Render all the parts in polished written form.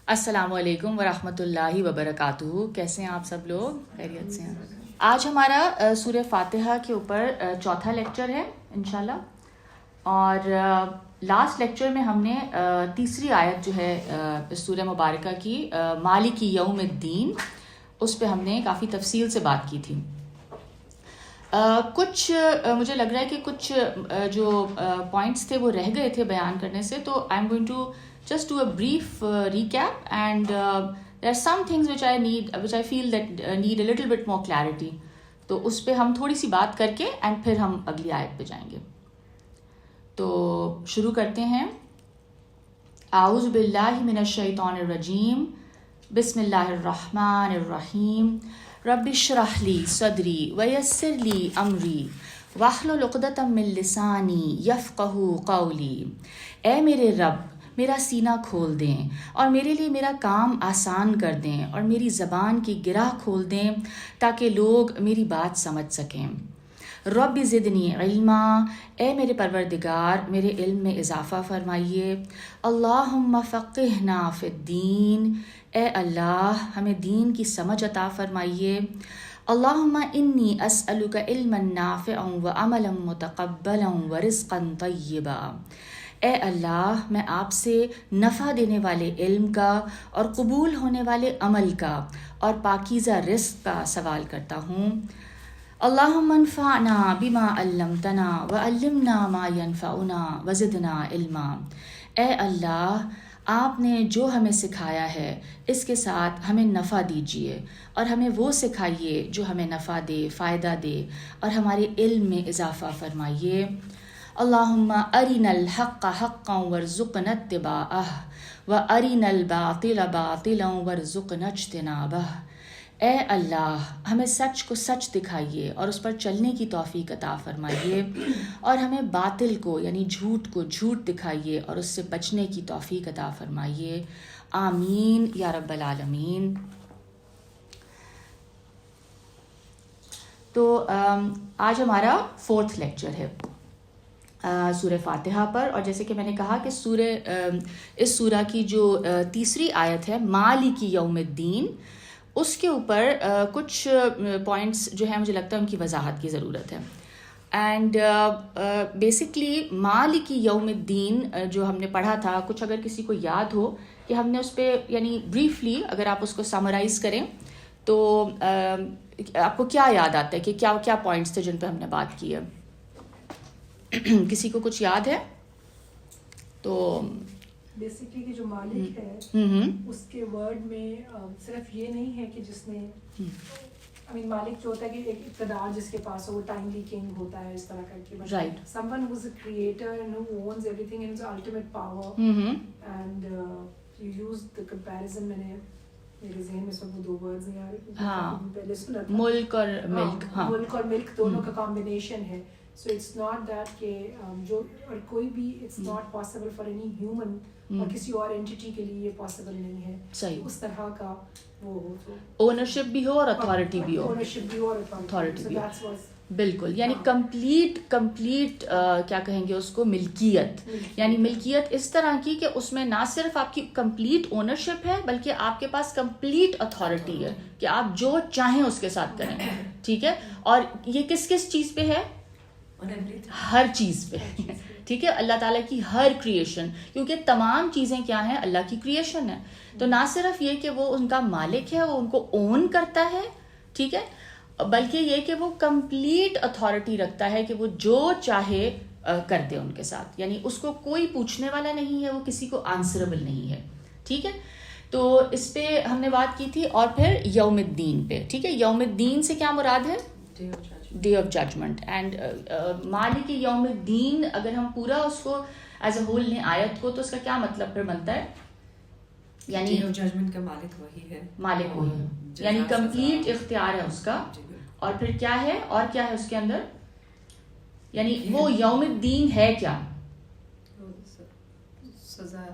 السلام علیکم ورحمۃ اللہ وبرکاتہ. کیسے ہیں آپ سب لوگ؟ خیریت سے ہیں؟ آج ہمارا سورہ فاتحہ کے اوپر چوتھا لیکچر ہے انشاءاللہ. اور لاسٹ لیکچر میں ہم نے تیسری آیت جو ہے اس سورہ مبارکہ کی مالک یوم الدین، اس پہ ہم نے کافی تفصیل سے بات کی تھی. کچھ مجھے لگ رہا ہے کہ کچھ جو پوائنٹس تھے وہ رہ گئے تھے بیان کرنے سے، تو I am going to just do a brief recap, and there are some things which I feel that need a little bit more clarity. تو اس پہ ہم تھوڑی سی بات کر کے اینڈ پھر ہم اگلی آیت پہ جائیں گے. تو شروع کرتے ہیں. اعوذ باللہ من الشیطان الرجیم، بسم اللہ الرحمن الرحیم. رب اشرح لی صدری ویسر لی امری واحلل عقدۃ من لسانی یفقہوا قولی. اے میرے رب، میرا سینہ کھول دیں اور میرے لیے میرا کام آسان کر دیں اور میری زبان کی گرہ کھول دیں تاکہ لوگ میری بات سمجھ سکیں. رب زدنی علما، اے میرے پروردگار میرے علم میں اضافہ فرمائیے. اللہم فقہنا فی الدین، اے اللہ ہمیں دین کی سمجھ عطا فرمائیے. اللہم انی اسألک علما نافعا وعملا متقبلا ورزقا طیبا. اے اللہ میں آپ سے نفع دینے والے علم کا اور قبول ہونے والے عمل کا اور پاکیزہ رزق کا سوال کرتا ہوں. اللہم انفعنا بما علمتنا وعلمنا ما ینفعنا وزدنا علما. اے اللہ آپ نے جو ہمیں سکھایا ہے اس کے ساتھ ہمیں نفع دیجیے اور ہمیں وہ سکھائیے جو ہمیں نفع دے، فائدہ دے، اور ہمارے علم میں اضافہ فرمائیے. اللہم ارنا الحق حقا وارزقنا اتباعہ وارنا الباطل باطلا وارزقنا اجتنابہ. اے اللہ ہمیں سچ کو سچ دکھائیے اور اس پر چلنے کی توفیق عطا فرمائیے، اور ہمیں باطل کو یعنی جھوٹ کو جھوٹ دکھائیے اور اس سے بچنے کی توفیق عطا فرمائیے. آمین یا رب العالمین. تو آج ہمارا 4th لیکچر ہے سورہ فاتحہ پر، اور جیسے کہ میں نے کہا کہ اس سورہ کی جو تیسری آیت ہے مالک یوم الدین، اس کے اوپر کچھ پوائنٹس جو ہیں مجھے لگتا ہے ان کی وضاحت کی ضرورت ہے. اینڈ بیسکلی مالک یوم الدین جو ہم نے پڑھا تھا، کچھ اگر کسی کو یاد ہو کہ ہم نے اس پہ یعنی بریفلی اگر آپ اس کو سمرائز کریں تو آپ کو کیا یاد آتا ہے کہ کیا کیا پوائنٹس تھے جن پہ ہم نے بات کی ہے؟ کسی کو کچھ یاد ہے؟ تو بیسکلی کہ جو مالک ہے اس کے ورڈ میں صرف یہ نہیں ہے کہ جس نے مالک جو ہوتا ہے کہ ایک اقتدار جس کے پاس ہو، وہ ٹائملی کنگ ہوتا ہے اس طرح کر کے، right, some one who is a creator and who one's every thing and ultimate power. And you use the comparison, میں نے میرے ذہن میں سب وہ دو ورڈز نہیں آ رہے، پہلے سنا تھا ملک اور ملک. ملک اور ملک دونوں کا کمبینیشن ہے. So it's not that کہ جو اور کوئی بھی it's not possible for any human اور کسی اور entity کے لیے یہ possible نہیں ہے. صحیح، اس طرح کا وہ ہو تو اونرشپ بھی ہو اور اتھارٹی بھی ہو. اونرشپ بھی ہو اور اتھارٹی بھی ہو. بالکل، یعنی کمپلیٹ کیا کہیں گے اس کو، ملکیت. یعنی ملکیت اس طرح کی کہ اس میں نہ صرف آپ کی کمپلیٹ اونرشپ ہے بلکہ آپ کے پاس کمپلیٹ اتھارٹی ہے کہ آپ جو چاہیں اس کے ساتھ کریں. ٹھیک ہے، اور یہ کس چیز پہ ہے؟ ہر چیز پہ. ٹھیک ہے، اللہ تعالیٰ کی ہر کریشن، کیونکہ تمام چیزیں کیا ہیں؟ اللہ کی کریشن ہے. تو نہ صرف یہ کہ وہ ان کا مالک ہے، وہ ان کو اون کرتا ہے، ٹھیک ہے، بلکہ یہ کہ وہ کمپلیٹ اتھارٹی رکھتا ہے کہ وہ جو چاہے کر دے ان کے ساتھ. یعنی اس کو کوئی پوچھنے والا نہیں ہے، وہ کسی کو آنسربل نہیں ہے. ٹھیک ہے، تو اس پہ ہم نے بات کی تھی. اور پھر یوم الدین پہ. ٹھیک ہے، یوم الدین سے کیا مراد ہے؟ Day of judgment. اینڈ مالک یوم الدین اگر ہم پورا اس کو ایز اے ہول لیں آیت کو، تو اس کا کیا مطلب پھر بنتا ہے؟ یعنی ڈے آف ججمنٹ کا مالک وہی ہے، مالک وہی ہے، یعنی کمپلیٹ اختیار ہے اس کا. اور پھر کیا ہے؟ اور کیا ہے اس کے اندر؟ یعنی وہ یوم الدین ہے کیا؟ سزا،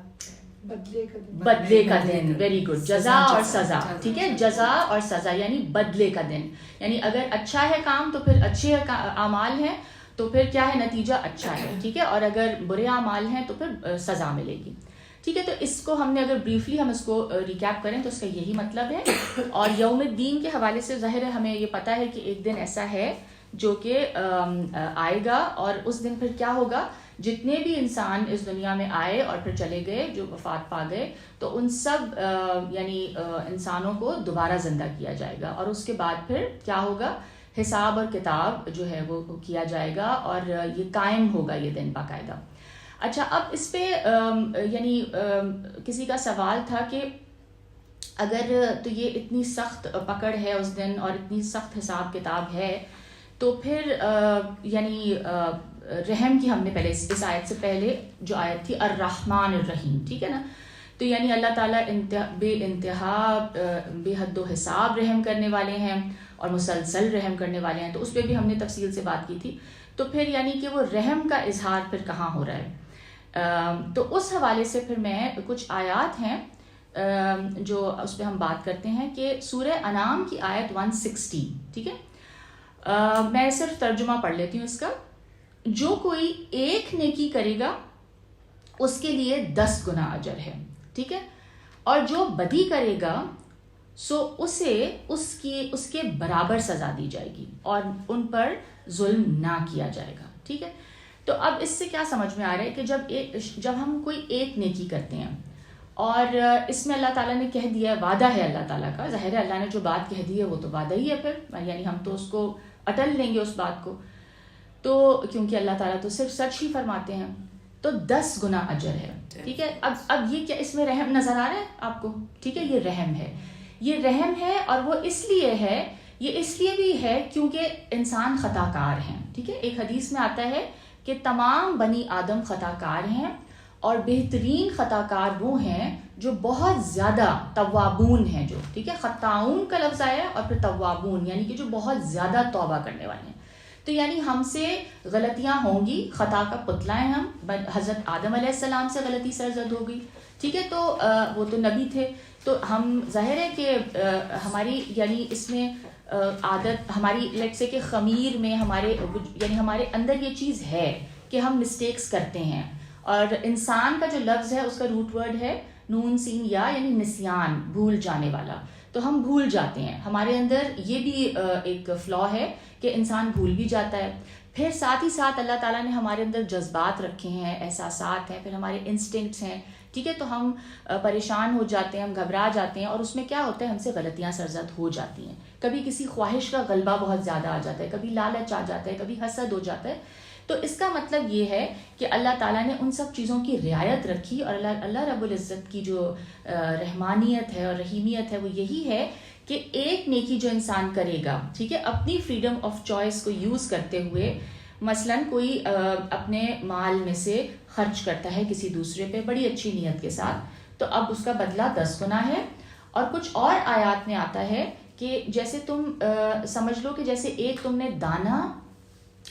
بدلے کا دن. ویری گڈ، جزا اور سزا. ٹھیک ہے، جزا اور سزا یعنی بدلے کا دن. یعنی اگر اچھا ہے کام تو پھر اچھے اعمال ہیں تو پھر کیا ہے؟ نتیجہ اچھا ہے. ٹھیک ہے، اور اگر برے اعمال ہیں تو پھر سزا ملے گی. ٹھیک ہے. تو اس کو ہم نے اگر بریفلی ہم اس کو ریکیپ کریں تو اس کا یہی مطلب ہے. اور یوم الدین کے حوالے سے ظاہر ہے ہمیں یہ پتہ ہے کہ ایک دن ایسا ہے جو کہ آئے گا, اور اس دن پھر کیا ہوگا, جتنے بھی انسان اس دنیا میں آئے اور پھر چلے گئے, جو وفات پا گئے, تو ان سب یعنی انسانوں کو دوبارہ زندہ کیا جائے گا, اور اس کے بعد پھر کیا ہوگا, حساب اور کتاب جو ہے وہ کیا جائے گا, اور یہ قائم ہوگا یہ دن باقاعدہ. اچھا, اب اس پہ یعنی کسی کا سوال تھا کہ اگر تو یہ اتنی سخت پکڑ ہے اس دن اور اتنی سخت حساب کتاب ہے, تو پھر یعنی رحم کی ہم نے پہلے اس آیت سے پہلے جو آیت تھی الرحمن الرحیم, ٹھیک ہے نا, تو یعنی اللہ تعالیٰ بے انتہا بے حد و حساب رحم کرنے والے ہیں اور مسلسل رحم کرنے والے ہیں, تو اس پہ بھی ہم نے تفصیل سے بات کی تھی. تو پھر یعنی کہ وہ رحم کا اظہار پھر کہاں ہو رہا ہے, تو اس حوالے سے پھر میں کچھ آیات ہیں جو اس پہ ہم بات کرتے ہیں کہ سورہ انعام کی آیت 160, ٹھیک ہے, میں صرف ترجمہ پڑھ لیتی ہوں اس کا. جو کوئی ایک نیکی کرے گا اس کے لیے 10 گنا اجر ہے, ٹھیک ہے, اور جو بدی کرے گا سو اسے اس کے برابر سزا دی جائے گی اور ان پر ظلم نہ کیا جائے گا, ٹھیک ہے. تو اب اس سے کیا سمجھ میں آ رہا ہے کہ جب ہم کوئی ایک نیکی کرتے ہیں اور اس میں اللہ تعالیٰ نے کہہ دیا ہے, وعدہ ہے اللہ تعالیٰ کا, ظاہر ہے اللہ نے جو بات کہہ دی ہے وہ تو وعدہ ہی ہے, پھر یعنی ہم تو اس کو اٹل لیں گے اس بات کو, تو کیونکہ اللہ تعالیٰ تو صرف سچ ہی فرماتے ہیں, تو 10 گنا اجر ہے, ٹھیک ہے. اب یہ کیا اس میں رحم نظر آ رہا ہے آپ کو, ٹھیک ہے, یہ رحم ہے, یہ رحم ہے, اور وہ اس لیے ہے, یہ اس لیے بھی ہے کیونکہ انسان خطا کار ہیں, ٹھیک ہے. ایک حدیث میں آتا ہے کہ تمام بنی آدم خطا کار ہیں, اور بہترین خطا کار وہ ہیں جو بہت زیادہ توابون ہیں, جو, ٹھیک ہے, خطاؤن کا لفظ آیا ہے اور پھر توابون یعنی کہ جو بہت زیادہ توبہ کرنے والے ہیں. تو یعنی ہم سے غلطیاں ہوں گی, خطا کا پتلا ہیں ہم, حضرت آدم علیہ السلام سے غلطی سرزد ہو گئی, ٹھیک ہے, تو وہ تو نبی تھے, تو ہم ظاہر ہے کہ ہماری یعنی اس میں عادت ہماری لیٹ سے کہ خمیر میں ہمارے اندر یہ چیز ہے کہ ہم مسٹیکس کرتے ہیں, اور انسان کا جو لفظ ہے اس کا روٹ ورڈ ہے نون سین یا, یعنی نسیان, بھول جانے والا, تو ہم بھول جاتے ہیں, ہمارے اندر یہ بھی ایک فلا ہے کہ انسان بھول بھی جاتا ہے. پھر ساتھ ہی ساتھ اللہ تعالیٰ نے ہمارے اندر جذبات رکھے ہیں, احساسات ہیں, پھر ہمارے انسٹنکٹس ہیں, ٹھیک ہے, تو ہم پریشان ہو جاتے ہیں, ہم گھبرا جاتے ہیں, اور اس میں کیا ہوتا ہے ہم سے غلطیاں سرزد ہو جاتی ہیں. کبھی کسی خواہش کا غلبہ بہت زیادہ آ جاتا ہے, کبھی لالچ آ جاتا ہے, کبھی حسد ہو جاتا ہے. تو اس کا مطلب یہ ہے کہ اللہ تعالیٰ نے ان سب چیزوں کی رعایت رکھی, اور اللہ رب العزت کی جو رحمانیت ہے اور رحیمیت ہے وہ یہی ہے کہ ایک نیکی جو انسان کرے گا, ٹھیک ہے, اپنی فریڈم آف چوائس کو یوز کرتے ہوئے, مثلاً کوئی اپنے مال میں سے خرچ کرتا ہے کسی دوسرے پہ بڑی اچھی نیت کے ساتھ, تو اب اس کا بدلہ 10 گنا ہے. اور کچھ اور آیات میں آتا ہے کہ جیسے تم سمجھ لو کہ جیسے ایک تم نے دانہ,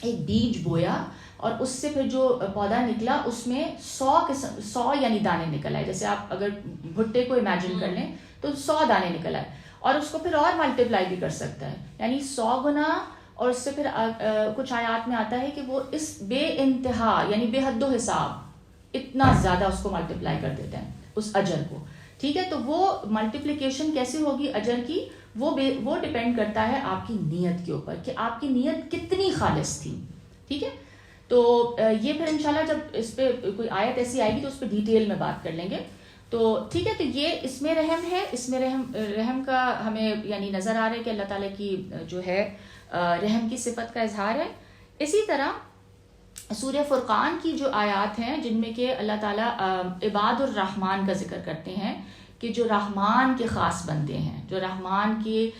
ایک بیج بویا, اور اس سے پھر جو پودا نکلا اس میں 100 یعنی دانے نکل آئے. جیسے آپ اگر بھٹے کو امیجن کر لیں تو 100 دانے نکل آئے, اور اس کو پھر اور ملٹیپلائی بھی کر سکتا ہے, یعنی 100 گنا. اور اس سے پھر کچھ آیات میں آتا ہے کہ وہ اس بے انتہا یعنی بے حد و حساب اتنا زیادہ اس کو ملٹیپلائی کر دیتے ہیں اس اجر کو, ٹھیک ہے. تو وہ ملٹیپلیکیشن کیسے ہوگی اجر کی, وہ ڈپینڈ کرتا ہے آپ کی نیت کے اوپر کہ آپ کی نیت کتنی خالص تھی, ٹھیک ہے. تو یہ پھر انشاءاللہ جب اس پہ کوئی آیت ایسی آئے گی تو اس پہ ڈیٹیل میں بات کر لیں گے. تو ٹھیک ہے, تو یہ اس میں رحم ہے, اس میں رحم کا ہمیں یعنی نظر آ رہا ہے کہ اللہ تعالیٰ کی جو ہے رحم کی صفت کا اظہار ہے. اسی طرح سورہ فرقان کی جو آیات ہیں جن میں کہ اللہ تعالیٰ عباد الرحمن کا ذکر کرتے ہیں کہ جو رحمان کے خاص بندے ہیں, جو رحمان کی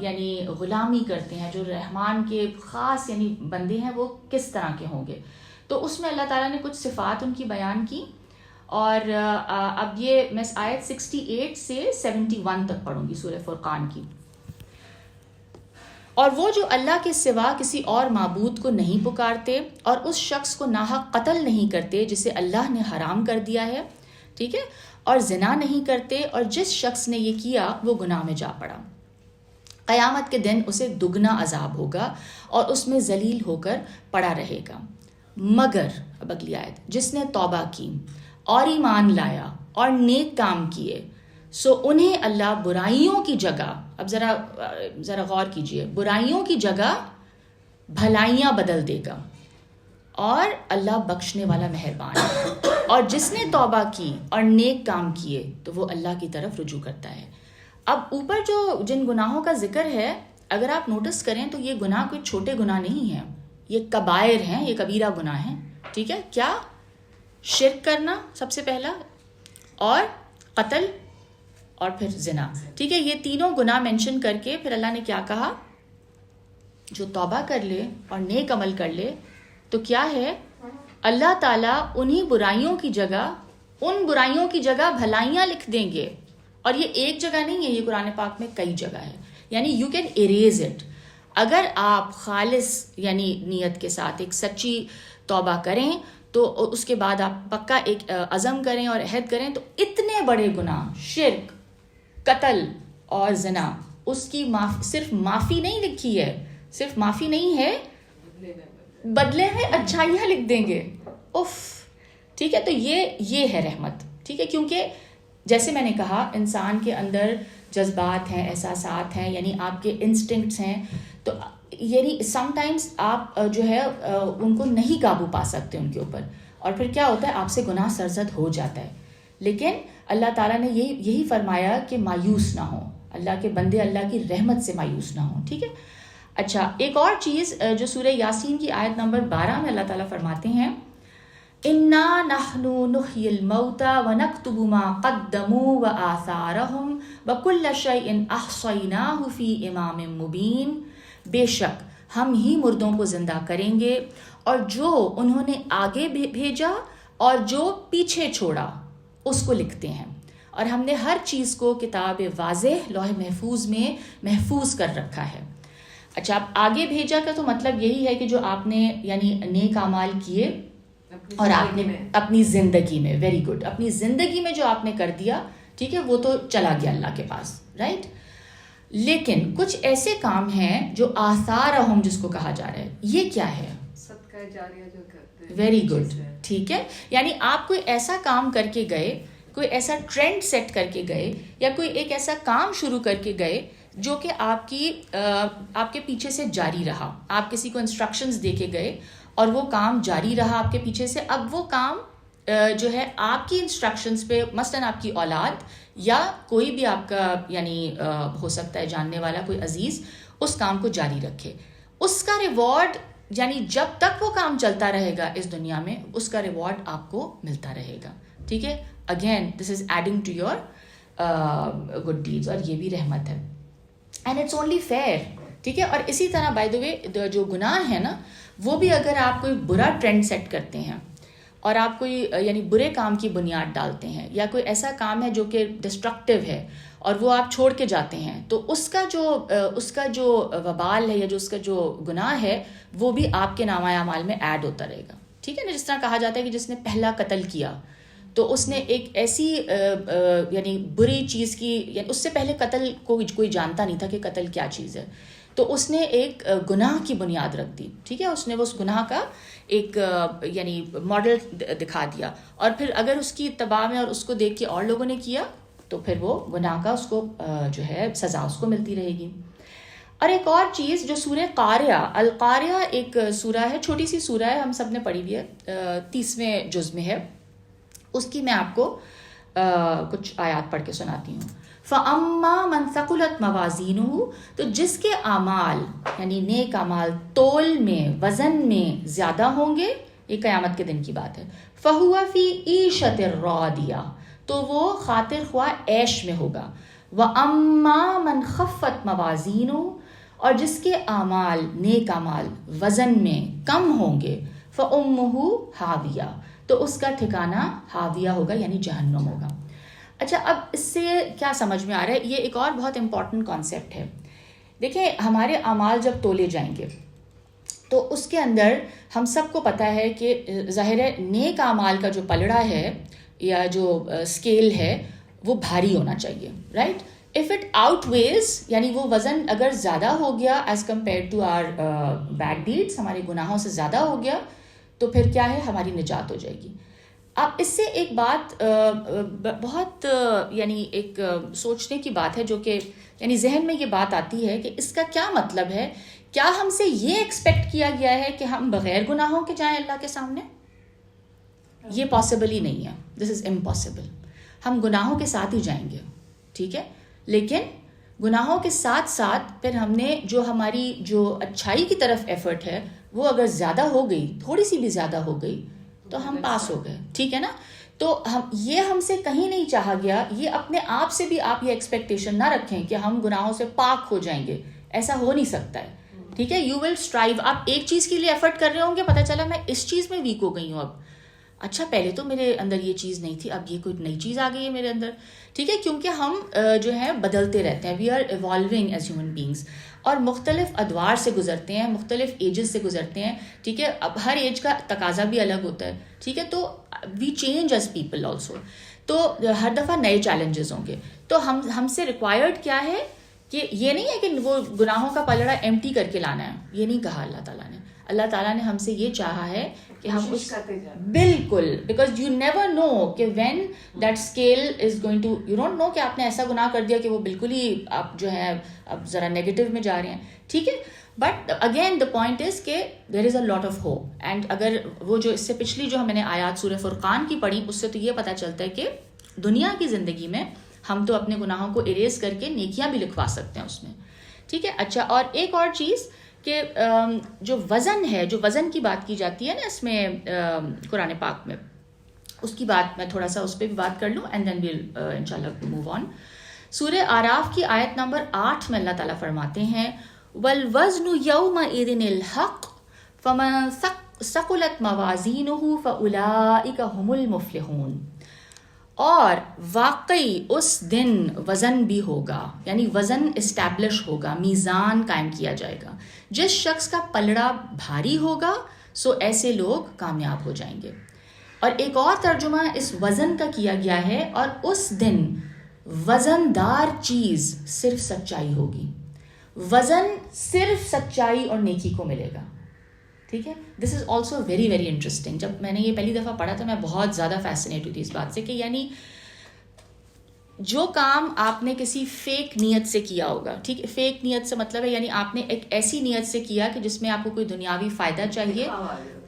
یعنی غلامی کرتے ہیں, جو رحمان کے خاص یعنی بندے ہیں, وہ کس طرح کے ہوں گے. تو اس میں اللہ تعالیٰ نے کچھ صفات ان کی بیان کی. اور اب یہ میں آیت 68 سے 71 تک پڑھوں گی سورہ فرقان کی. اور وہ جو اللہ کے سوا کسی اور معبود کو نہیں پکارتے اور اس شخص کو ناحق قتل نہیں کرتے جسے اللہ نے حرام کر دیا ہے, ٹھیک ہے, اور زنا نہیں کرتے, اور جس شخص نے یہ کیا وہ گناہ میں جا پڑا, قیامت کے دن اسے دگنا عذاب ہوگا اور اس میں ذلیل ہو کر پڑا رہے گا. مگر اب اگلی آیت, جس نے توبہ کی اور ایمان لایا اور نیک کام کیے سو انہیں اللہ برائیوں کی جگہ، اب ذرا غور کیجئے، برائیوں کی جگہ بھلائیاں بدل دے گا، اور اللہ بخشنے والا مہربان ہے، اور جس نے توبہ کی اور نیک کام کیے تو وہ اللہ کی طرف رجوع کرتا ہے۔ اب اوپر جو جن گناہوں کا ذکر ہے، اگر آپ نوٹس کریں تو یہ گناہ کوئی چھوٹے گناہ نہیں ہیں، یہ کبائر ہیں، یہ کبیرہ گناہ ہیں، ٹھیک ہے؟ کیا؟ شرک کرنا سب سے پہلا، اور قتل، اور پھر زنا، ٹھیک ہے؟ یہ تینوں گناہ مینشن کر کے پھر اللہ نے کیا کہا؟ جو توبہ کر لے اور نیک عمل کر لے تو کیا ہے؟ اللہ تعالیٰ انہی برائیوں کی جگہ، ان برائیوں کی جگہ بھلائیاں لکھ دیں گے، اور یہ ایک جگہ نہیں ہے، یہ قرآن پاک میں کئی جگہ ہے، یعنی یو کین اریز اٹ۔ اگر آپ خالص یعنی نیت کے ساتھ ایک سچی توبہ کریں تو اس کے بعد آپ پکا ایک عزم کریں اور عہد کریں تو اتنے بڑے گناہ، شرک، قتل اور زنا، اس کی صرف معافی نہیں لکھی ہے، صرف معافی نہیں ہے، بدلے میں اچھائیاں لکھ دیں گے، اف، ٹھیک ہے؟ تو یہ ہے رحمت، ٹھیک ہے؟ کیونکہ جیسے میں نے کہا انسان کے اندر جذبات ہیں، احساسات ہیں، یعنی آپ کے انسٹنکٹس ہیں، تو یعنی سم ٹائمز آپ جو ہے ان کو نہیں قابو پا سکتے ان کے اوپر، اور پھر کیا ہوتا ہے؟ آپ سے گناہ سرزد ہو جاتا ہے۔ لیکن اللہ تعالیٰ نے یہی فرمایا کہ مایوس نہ ہوں، اللہ کے بندے اللہ کی رحمت سے مایوس نہ ہوں، ٹھیک ہے؟ اچھا، ایک اور چیز جو سورہ یاسین کی آیت نمبر 12 میں اللہ تعالیٰ فرماتے ہیں، اِنَّا نَحْنُ نُحْيِي الْمَوْتَى وَنَكْتُبُ مَا قَدَّمُوا وَآثَارَهُمْ وَكُلَّ شَيْءٍ أَحْصَيْنَاهُ فِي إِمَامٍ مُبِينٍ، بے شک ہم ہی مردوں کو زندہ کریں گے اور جو انہوں نے آگے بھیجا اور جو پیچھے چھوڑا اس کو لکھتے ہیں، اور ہم نے ہر چیز کو کتاب واضح لوح محفوظ میں محفوظ کر رکھا ہے۔ اچھا، اب آگے بھیجا کا تو مطلب یہی ہے کہ جو آپ نے یعنی نیک اعمال کیے اور آپ نے اپنی زندگی میں، ویری گڈ، اپنی زندگی میں جو آپ نے کر دیا، ٹھیک ہے، وہ تو چلا گیا اللہ کے پاس، رائٹ؟ لیکن کچھ ایسے کام ہیں جو آثارہم جس کو کہا جا رہا ہے، یہ کیا ہے؟ صدقہ جاریہ جو کرتے ہیں، ویری گڈ، ٹھیک ہے؟ یعنی آپ کوئی ایسا کام کر کے گئے، کوئی ایسا ٹرینڈ سیٹ کر کے گئے، یا کوئی ایک ایسا کام شروع کر کے گئے جو کہ آپ کے پیچھے سے جاری رہا، آپ کسی کو انسٹرکشنز دے کے گئے اور وہ کام جاری رہا آپ کے پیچھے سے، اب وہ کام جو ہے آپ کی انسٹرکشنز پہ، مثلاً آپ کی اولاد یا کوئی بھی آپ کا یعنی ہو سکتا ہے جاننے والا کوئی عزیز اس کام کو جاری رکھے، اس کا ریوارڈ یعنی جب تک وہ کام چلتا رہے گا اس دنیا میں اس کا ریوارڈ آپ کو ملتا رہے گا، ٹھیک ہے؟ Again this is adding to your good deeds, اور یہ بھی رحمت ہے، اینڈ اٹس اونلی فیئر، ٹھیک ہے؟ اور اسی طرح بائی دا وے جو گناہ ہے نا، وہ بھی اگر آپ کوئی برا ٹرینڈ سیٹ کرتے ہیں اور آپ کوئی یعنی برے کام کی بنیاد ڈالتے ہیں، یا کوئی ایسا کام ہے جو کہ ڈسٹرکٹیو ہے اور وہ آپ چھوڑ کے جاتے ہیں، تو اس کا جو وبال ہے یا جو اس کا جو گناہ ہے وہ بھی آپ کے نامہ اعمال میں ایڈ ہوتا رہے گا، ٹھیک ہے نا؟ جس طرح کہا جاتا ہے کہ جس نے پہلا قتل کیا تو اس نے ایک ایسی یعنی بری چیز کی، یعنی اس سے پہلے قتل کو کوئی جانتا نہیں تھا کہ قتل کیا چیز ہے، تو اس نے ایک گناہ کی بنیاد رکھ دی، ٹھیک ہے؟ اس نے اس گناہ کا ایک یعنی ماڈل دکھا دیا، اور پھر اگر اس کی اتباع میں اور اس کو دیکھ کے اور لوگوں نے کیا تو پھر وہ گناہ کا اس کو جو ہے سزا اس کو ملتی رہے گی۔ اور ایک اور چیز جو سورہ قاریہ، القاریہ ایک سورہ ہے، چھوٹی سی سورہ ہے، ہم سب نے پڑھی ہوئی ہے، 30ویں جز میں ہے، اس کی میں آپ کو کچھ آیات پڑھ کے سناتی ہوں۔ فَأَمَّا مَنْ ثَقُلَتْ مَوَازِينُهُ، تو جس کے اعمال یعنی نیک اعمال تول میں، وزن میں زیادہ ہوں گے، یہ قیامت کے دن کی بات ہے، فَهُوَ فِي عِيشَةٍ رَاضِيَةٍ، تو وہ خاطر خواہ عیش میں ہوگا۔ وَأَمَّا مَنْ خَفَّتْ مَوَازِينُهُ، اور جس کے اعمال نیک اعمال وزن میں کم ہوں گے، فَأُمُّهُ هَاوِيَةٌ، تو اس کا ٹھکانہ ہاویہ ہوگا یعنی جہنم ہوگا۔ اچھا، اب اس سے کیا سمجھ میں آ رہا ہے؟ یہ ایک اور بہت امپورٹنٹ کانسیپٹ ہے۔ دیکھیں، ہمارے اعمال جب تولے جائیں گے تو اس کے اندر ہم سب کو پتہ ہے کہ ظاہر ہے نیک اعمال کا جو پلڑا ہے یا جو اسکیل ہے وہ بھاری ہونا چاہیے، right? If it outweighs, یعنی وہ وزن اگر زیادہ ہو گیا as compare to our bad deeds, ہمارے گناہوں سے زیادہ ہو گیا، تو پھر کیا ہے؟ ہماری نجات ہو جائے گی۔ اب اس سے ایک بات بہت یعنی ایک سوچنے کی بات ہے جو کہ یعنی ذہن میں یہ بات آتی ہے کہ اس کا کیا مطلب ہے. کیا ہم سے یہ ایکسپیکٹ کیا گیا ہے کہ ہم بغیر گناہوں کے جائیں اللہ کے سامنے؟ یہ پاسبل ہی نہیں ہے. This is impossible. ہم گناہوں کے ساتھ ہی جائیں گے, ٹھیک ہے, لیکن گناہوں کے ساتھ ساتھ پھر ہم نے جو ہماری جو اچھائی کی طرف ایفرٹ ہے وہ اگر زیادہ ہو گئی, تھوڑی سی بھی زیادہ ہو گئی, تو ہم پاس ہو گئے, ٹھیک ہے نا. تو ہم سے کہیں نہیں چاہا گیا. یہ اپنے آپ سے بھی آپ یہ ایکسپیکٹیشن نہ رکھیں کہ ہم گناہوں سے پاک ہو جائیں گے, ایسا ہو نہیں سکتا ہے, ٹھیک ہے. You will strive. آپ ایک چیز کے لیے ایفرٹ کر رہے ہوں گے, پتہ چلا میں اس چیز میں ویک ہو گئی ہوں, اب اچھا پہلے تو میرے اندر یہ چیز نہیں تھی, اب یہ کوئی نئی چیز آ گئی ہے میرے اندر, ٹھیک ہے. کیونکہ ہم جو ہے بدلتے رہتے ہیں. We are evolving as human beings, اور مختلف ادوار سے گزرتے ہیں, مختلف ایجز سے گزرتے ہیں, ٹھیک ہے. اب ہر ایج کا تقاضا بھی الگ ہوتا ہے, ٹھیک ہے. تو we change as people also. تو ہر دفعہ نئے چیلنجز ہوں گے. تو ہم سے ریکوائرڈ کیا ہے کہ یہ نہیں ہے کہ وہ گناہوں کا پلڑا ایمٹی کر کے لانا ہے, یہ نہیں کہا اللہ تعالیٰ نے. اللہ تعالیٰ نے ہم سے یہ چاہا ہے کہ ہم اس بالکل, بیکاز یو نیور نو کہ when that scale is going to, you don't know کہ آپ نے ایسا گناہ کر دیا کہ وہ بالکل ہی آپ جو ہے اب ذرا نیگیٹو میں جا رہے ہیں, ٹھیک ہے. But again the point is کہ دیر از اے لاٹ آف ہوپ. اینڈ اگر وہ جو اس سے پچھلی جو ہم نے آیات سورہ فرقان کی پڑھی, اس سے تو یہ پتہ چلتا ہے کہ دنیا کی زندگی میں ہم تو اپنے گناہوں کو اریز کر کے نیکیاں بھی لکھوا سکتے ہیں اس میں, ٹھیک ہے. اچھا, اور ایک اور چیز کہ جو وزن ہے, جو وزن کی بات کی جاتی ہے نا اس میں قرآن پاک میں, اس کی بات میں تھوڑا سا اس پہ بھی بات کر لوں, اینڈ دین ویل انشاءاللہ موو آن. سورہ آراف کی آیت نمبر 8 میں اللہ تعالیٰ فرماتے ہیں وَالْوَزْنُ يَوْمَئِذٍ الْحَقُّ فَمَنْ ثَقُلَتْ مَوَازِينُهُ فَأُولَئِكَ هُمُ الْمُفْلِحُونَ. اور واقعی اس دن وزن بھی ہوگا, یعنی وزن اسٹیبلش ہوگا, میزان قائم کیا جائے گا. جس شخص کا پلڑا بھاری ہوگا سو ایسے لوگ کامیاب ہو جائیں گے. اور ایک اور ترجمہ اس وزن کا کیا گیا ہے, اور اس دن وزن دار چیز صرف سچائی ہوگی. وزن صرف سچائی اور نیکی کو ملے گا, ٹھیک ہے. This is also very very interesting. جب میں نے یہ پہلی دفعہ پڑھا تھا میں بہت زیادہ فیسنیٹ ہوئی تھی اس بات سے کہ یعنی جو کام آپ نے کسی فیک نیت سے کیا ہوگا, ٹھیک ہے, فیک نیت سے مطلب ہے یعنی آپ نے ایک ایسی نیت سے کیا کہ جس میں آپ کو کوئی دنیاوی فائدہ چاہیے,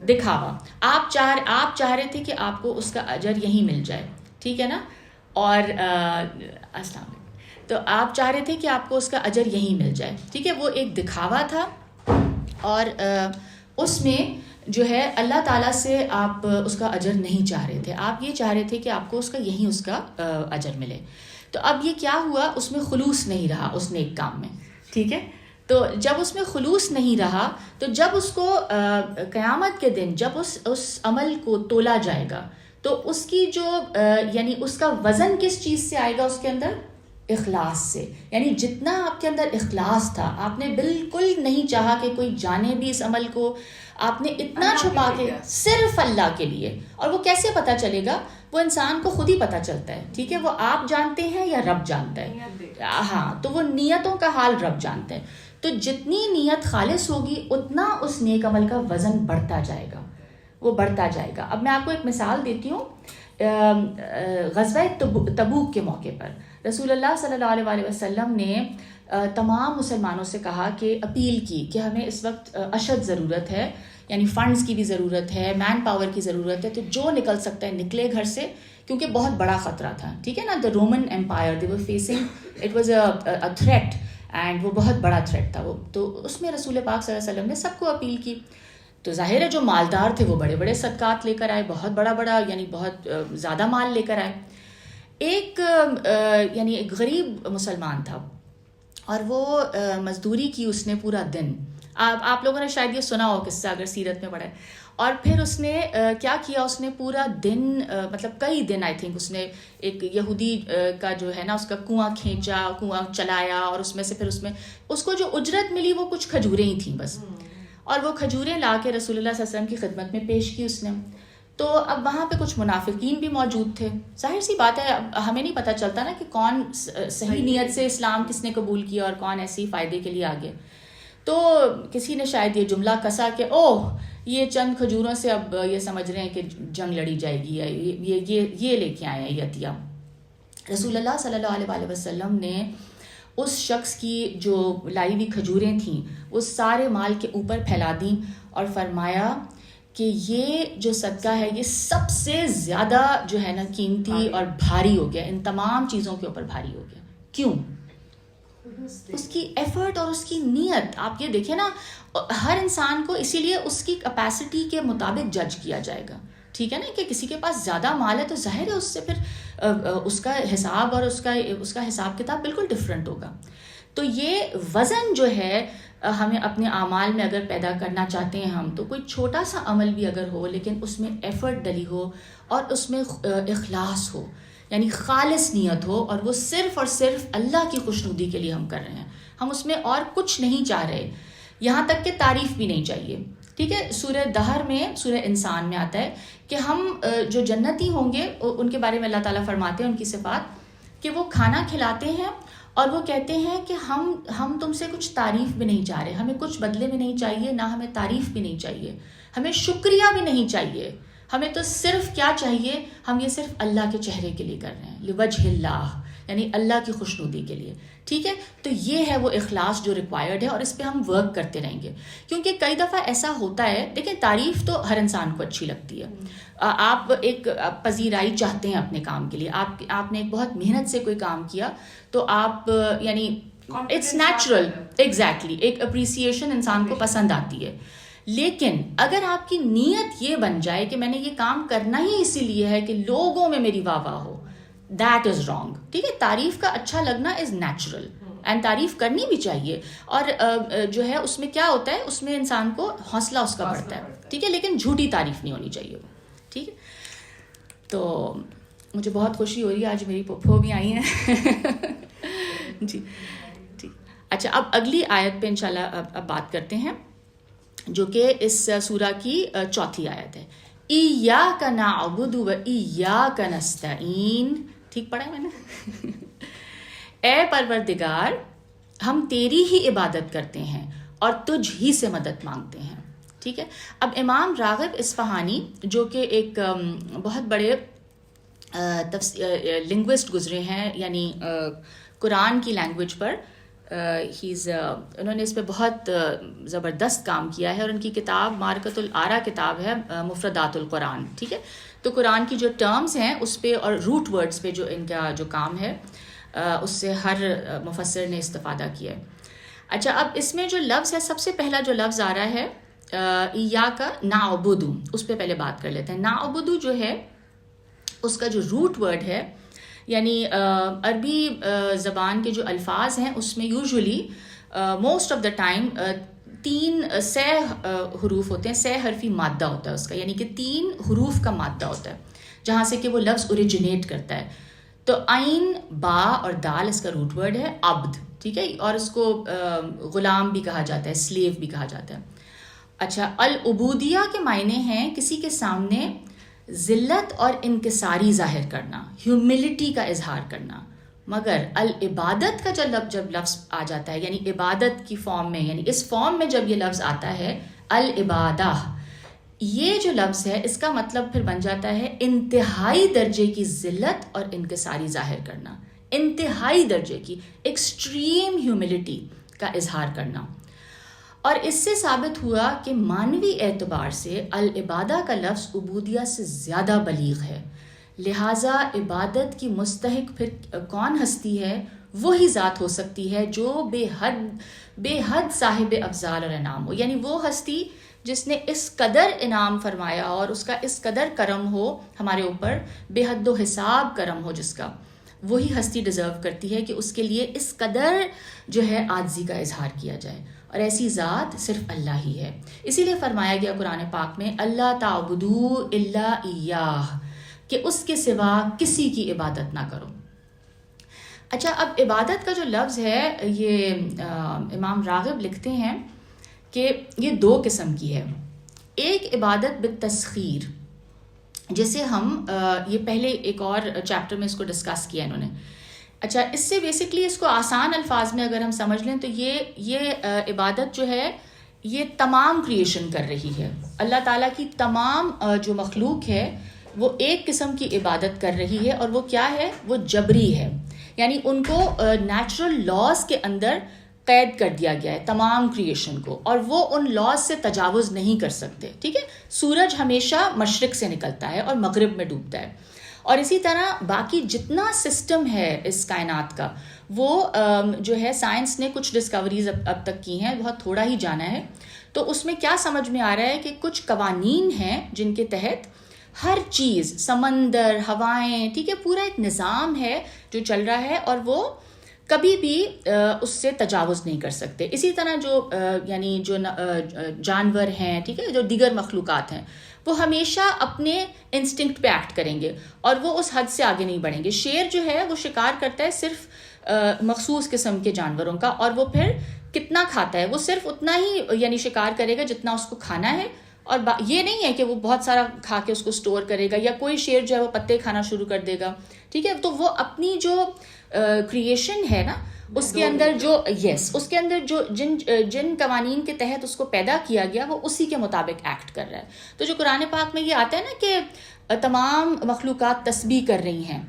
دکھاوا. آپ چاہ رہے تھے کہ آپ کو اس کا اجر یہیں مل جائے, ٹھیک ہے نا. اور السلام علیکم. تو آپ چاہ رہے تھے کہ آپ کو اس کا اجر یہیں مل جائے, ٹھیک ہے. وہ ایک دکھاوا تھا, اور اس میں جو ہے اللہ تعالیٰ سے آپ اس کا اجر نہیں چاہ رہے تھے, آپ یہ چاہ رہے تھے کہ آپ کو اس کا یہیں اس کا اجر ملے. تو اب یہ کیا ہوا, اس میں خلوص نہیں رہا اس نیک کام میں, ٹھیک ہے. تو جب اس میں خلوص نہیں رہا تو جب اس کو قیامت کے دن جب اس عمل کو تولا جائے گا تو اس کی جو یعنی اس کا وزن کس چیز سے آئے گا, اس کے اندر اخلاص سے. یعنی جتنا آپ کے اندر اخلاص تھا, آپ نے بالکل نہیں چاہا کہ کوئی جانے بھی اس عمل کو, آپ نے اتنا چھپا کے صرف اللہ کے لیے. اور وہ کیسے پتہ چلے گا, وہ انسان کو خود ہی پتہ چلتا ہے, ٹھیک ہے. وہ آپ جانتے ہیں یا رب جانتا ہے, ہاں, تو وہ نیتوں کا حال رب جانتا ہے. تو جتنی نیت خالص ہوگی اتنا اس نیک عمل کا وزن بڑھتا جائے گا, وہ بڑھتا جائے گا. اب میں آپ کو ایک مثال دیتی ہوں. غزوہ تبوک کے موقع پر رسول اللہ صلی اللہ علیہ وسلم نے تمام مسلمانوں سے کہا کہ اپیل کی کہ ہمیں اس وقت اشد ضرورت ہے, یعنی فنڈز کی بھی ضرورت ہے, مین پاور کی ضرورت ہے. تو جو نکل سکتا ہے نکلے گھر سے, کیونکہ بہت بڑا خطرہ تھا, ٹھیک ہے نا. The Roman empire they were facing, it was a threat, and وہ بہت بڑا تھریٹ تھا وہ. تو اس میں رسول پاک صلی اللہ علیہ وسلم نے سب کو اپیل کی. تو ظاہر ہے جو مالدار تھے وہ بڑے بڑے صدقات لے کر آئے, بہت بڑا یعنی بہت زیادہ مال لے کر آئے. ایک یعنی ایک غریب مسلمان تھا, اور وہ مزدوری کی اس نے پورا دن. آپ لوگوں نے شاید یہ سنا ہو قصہ اگر سیرت میں پڑھا ہے. اور پھر اس نے کیا کیا, اس نے پورا دن مطلب کئی دن آئی تھنک اس نے ایک یہودی کا جو ہے نا اس کا کنواں کھینچا, کنواں چلایا, اور اس میں سے پھر اس کو جو اجرت ملی وہ کچھ کھجوریں ہی تھیں بس. اور وہ کھجوریں لا کے رسول اللہ صلی اللہ علیہ وسلم کی خدمت میں پیش کی اس نے. تو اب وہاں پہ کچھ منافقین بھی موجود تھے. ظاہر سی بات ہے ہمیں نہیں پتہ چلتا نا کہ کون صحیح نیت سے اسلام کس نے قبول کیا اور کون ایسی فائدے کے لیے آگے. تو کسی نے شاید یہ جملہ کسا کہ اوہ یہ چند کھجوروں سے اب یہ سمجھ رہے ہیں کہ جنگ لڑی جائے گی, یہ لے کے آئے ہیں یہ عطیہ. رسول اللہ صلی اللہ علیہ وسلم نے اس شخص کی جو لائی ہوئی کھجوریں تھیں وہ سارے مال کے اوپر پھیلا دیں اور فرمایا کہ یہ جو صدقہ ہے یہ سب سے زیادہ جو ہے نا قیمتی اور بھاری ہو گیا, ان تمام چیزوں کے اوپر بھاری ہو گیا. کیوں؟ اس کی ایفرٹ اور اس کی نیت. آپ یہ دیکھیں نا, ہر انسان کو اسی لیے اس کی کیپیسٹی کے مطابق جج کیا جائے گا, ٹھیک ہے نا, کہ کسی کے پاس زیادہ مال ہے تو ظاہر ہے اس سے پھر اس کا حساب اور اس کا حساب کتاب بالکل ڈفرینٹ ہوگا. تو یہ وزن جو ہے ہمیں اپنے اعمال میں اگر پیدا کرنا چاہتے ہیں ہم, تو کوئی چھوٹا سا عمل بھی اگر ہو لیکن اس میں ایفرٹ ڈلی ہو اور اس میں اخلاص ہو, یعنی خالص نیت ہو, اور وہ صرف اور صرف اللہ کی خوشنودی کے لیے ہم کر رہے ہیں, ہم اس میں اور کچھ نہیں چاہ رہے, یہاں تک کہ تعریف بھی نہیں چاہیے. ٹھیک ہے, سورہ دہر میں, سورہ انسان میں آتا ہے کہ ہم جو جنتی ہوں گے ان کے بارے میں اللہ تعالیٰ فرماتے ہیں ان کی صفات, کہ وہ کھانا کھلاتے ہیں اور وہ کہتے ہیں کہ ہم تم سے کچھ تعریف بھی نہیں چاہ رہے, ہمیں کچھ بدلے میں نہیں چاہیے, نہ ہمیں تعریف بھی نہیں چاہیے, ہمیں شکریہ بھی نہیں چاہیے, ہمیں تو صرف کیا چاہیے, ہم یہ صرف اللہ کے چہرے کے لیے کر رہے ہیں, لوجہ اللہ, یعنی اللہ کی خوشنودی کے لیے. ٹھیک ہے, تو یہ ہے وہ اخلاص جو ریکوائرڈ ہے, اور اس پہ ہم ورک کرتے رہیں گے. کیونکہ کئی دفعہ ایسا ہوتا ہے, دیکھیں تعریف تو ہر انسان کو اچھی لگتی ہے, آپ ایک پذیرائی چاہتے ہیں اپنے کام کے لیے, آپ نے ایک بہت محنت سے کوئی کام کیا تو آپ یعنی اٹس نیچرل, ایگزیکٹلی, ایک اپریسیشن انسان کو پسند آتی ہے. لیکن اگر آپ کی نیت یہ بن جائے کہ میں نے یہ کام کرنا ہی اسی لیے ہے کہ لوگوں میں میری واہ واہ ہو, دیٹ از رانگ. ٹھیک ہے, تعریف کا اچھا لگنا از نیچرل اینڈ تعریف کرنی بھی چاہیے, اور جو ہے اس میں کیا ہوتا ہے, اس میں انسان کو حوصلہ اس کا بڑھتا ہے. ٹھیک ہے, لیکن جھوٹی تعریف نہیں ہونی چاہیے. ٹھیک ہے, تو مجھے بہت خوشی ہو رہی ہے, آج میری پھپھو بھی آئی ہیں. جی ٹھیک. اچھا, اب اگلی آیت پہ انشاءاللہ اب بات کرتے ہیں, جو کہ اس سورہ کی چوتھی آیت ہے. ایاک نعبد و ایاک نستعین. ٹھیک پڑھا ہے میں نے؟ اے پروردگار, ہم تیری ہی عبادت کرتے ہیں اور تجھ ہی سے مدد مانگتے ہیں. ٹھیک ہے, اب امام راغب اصفہانی جو کہ ایک بہت بڑے لنگوسٹ گزرے ہیں, یعنی قرآن کی لینگویج پر انہوں نے اس پہ بہت زبردست کام کیا ہے, اور ان کی کتاب معرکۃ الآراء کتاب ہے, مفردات القرآن. ٹھیک ہے, تو قرآن کی جو ٹرمز ہیں اس پہ اور روٹ ورڈز پہ جو ان کا جو کام ہے اس سے ہر مفسر نے استفادہ کیا ہے. اچھا, اب اس میں جو لفظ ہے, سب سے پہلا جو لفظ آ رہا ہے ایاک نعبد, اس پہ پہلے بات کر لیتے ہیں. نعبد جو ہے اس کا جو روٹ ورڈ ہے, یعنی عربی زبان کے جو الفاظ ہیں اس میں usually most of the time 3 حروف ہوتے ہیں, 6 حرفی مادہ ہوتا ہے اس کا, یعنی کہ 3 حروف کا مادہ ہوتا ہے جہاں سے کہ وہ لفظ اوریجنیٹ کرتا ہے. تو عین, با اور دال اس کا روٹ ورڈ ہے عبد. ٹھیک ہے, اور اس کو غلام بھی کہا جاتا ہے, سلیو بھی کہا جاتا ہے. اچھا, العبودیہ کے معنی ہیں کسی کے سامنے ذلت اور انکساری ظاہر کرنا, ہیوملٹی کا اظہار کرنا. مگر العبادت کا جب لفظ آ جاتا ہے, یعنی عبادت کی فارم میں, یعنی اس فارم میں جب یہ لفظ آتا ہے العبادہ, یہ جو لفظ ہے اس کا مطلب پھر بن جاتا ہے انتہائی درجے کی ذلت اور انکساری ظاہر کرنا, انتہائی درجے کی ایکسٹریم ہیوملٹی کا اظہار کرنا. اور اس سے ثابت ہوا کہ معنوی اعتبار سے العبادہ کا لفظ عبودیہ سے زیادہ بلیغ ہے. لہٰذا عبادت کی مستحق پھر کون ہستی ہے, وہی ذات ہو سکتی ہے جو بے حد صاحب افضال اور انعام ہو, یعنی وہ ہستی جس نے اس قدر انعام فرمایا اور اس کا اس قدر کرم ہو ہمارے اوپر, بے حد و حساب کرم ہو جس کا, وہی ہستی ڈیزرو کرتی ہے کہ اس کے لیے اس قدر جو ہے عاجزی کا اظہار کیا جائے, اور ایسی ذات صرف اللہ ہی ہے. اسی لیے فرمایا گیا قرآن پاک میں اللہ تعبدوا الا ایاہ, کہ اس کے سوا کسی کی عبادت نہ کرو. اچھا, اب عبادت کا جو لفظ ہے یہ امام راغب لکھتے ہیں کہ یہ 2 قسم کی ہے. ایک عبادت بالتسخیر, جسے ہم یہ پہلے ایک اور چیپٹر میں اس کو ڈسکس کیا انہوں نے. اچھا, اس سے بیسکلی اس کو آسان الفاظ میں اگر ہم سمجھ لیں تو یہ عبادت جو ہے یہ تمام کریشن کر رہی ہے. اللہ تعالیٰ کی تمام جو مخلوق ہے وہ ایک قسم کی عبادت کر رہی ہے, اور وہ کیا ہے؟ وہ جبری ہے. یعنی ان کو نیچرل لاز کے اندر قید کر دیا گیا ہے تمام کریشن کو, اور وہ ان لاز سے تجاوز نہیں کر سکتے. ٹھیک ہے, سورج ہمیشہ مشرق سے نکلتا ہے اور مغرب میں ڈوبتا ہے, اور اسی طرح باقی جتنا سسٹم ہے اس کائنات کا وہ جو ہے سائنس نے کچھ ڈسکوریز اب تک کی ہیں, بہت تھوڑا ہی جانا ہے. تو اس میں کیا سمجھ میں آ رہا ہے کہ کچھ قوانین ہیں جن کے تحت ہر چیز, سمندر, ہوائیں, ٹھیک ہے, پورا ایک نظام ہے جو چل رہا ہے, اور وہ کبھی بھی اس سے تجاوز نہیں کر سکتے. اسی طرح جو یعنی جو جانور ہیں, ٹھیک ہے, جو دیگر مخلوقات ہیں, وہ ہمیشہ اپنے انسٹنکٹ پہ ایکٹ کریں گے اور وہ اس حد سے آگے نہیں بڑھیں گے. شیر جو ہے وہ شکار کرتا ہے صرف مخصوص قسم کے جانوروں کا, اور وہ پھر کتنا کھاتا ہے, وہ صرف اتنا ہی یعنی شکار کرے گا جتنا اس کو کھانا ہے, اور یہ نہیں ہے کہ وہ بہت سارا کھا کے اس کو اسٹور کرے گا, یا کوئی شیر جو ہے وہ پتے کھانا شروع کر دے گا. ٹھیک ہے, تو وہ اپنی جو کریشن ہے نا اس کے اندر جو اس کے اندر جو جن قوانین کے تحت اس کو پیدا کیا گیا وہ اسی کے مطابق ایکٹ کر رہا ہے. تو جو قرآن پاک میں یہ آتا ہے نا کہ تمام مخلوقات تسبیح کر رہی ہیں,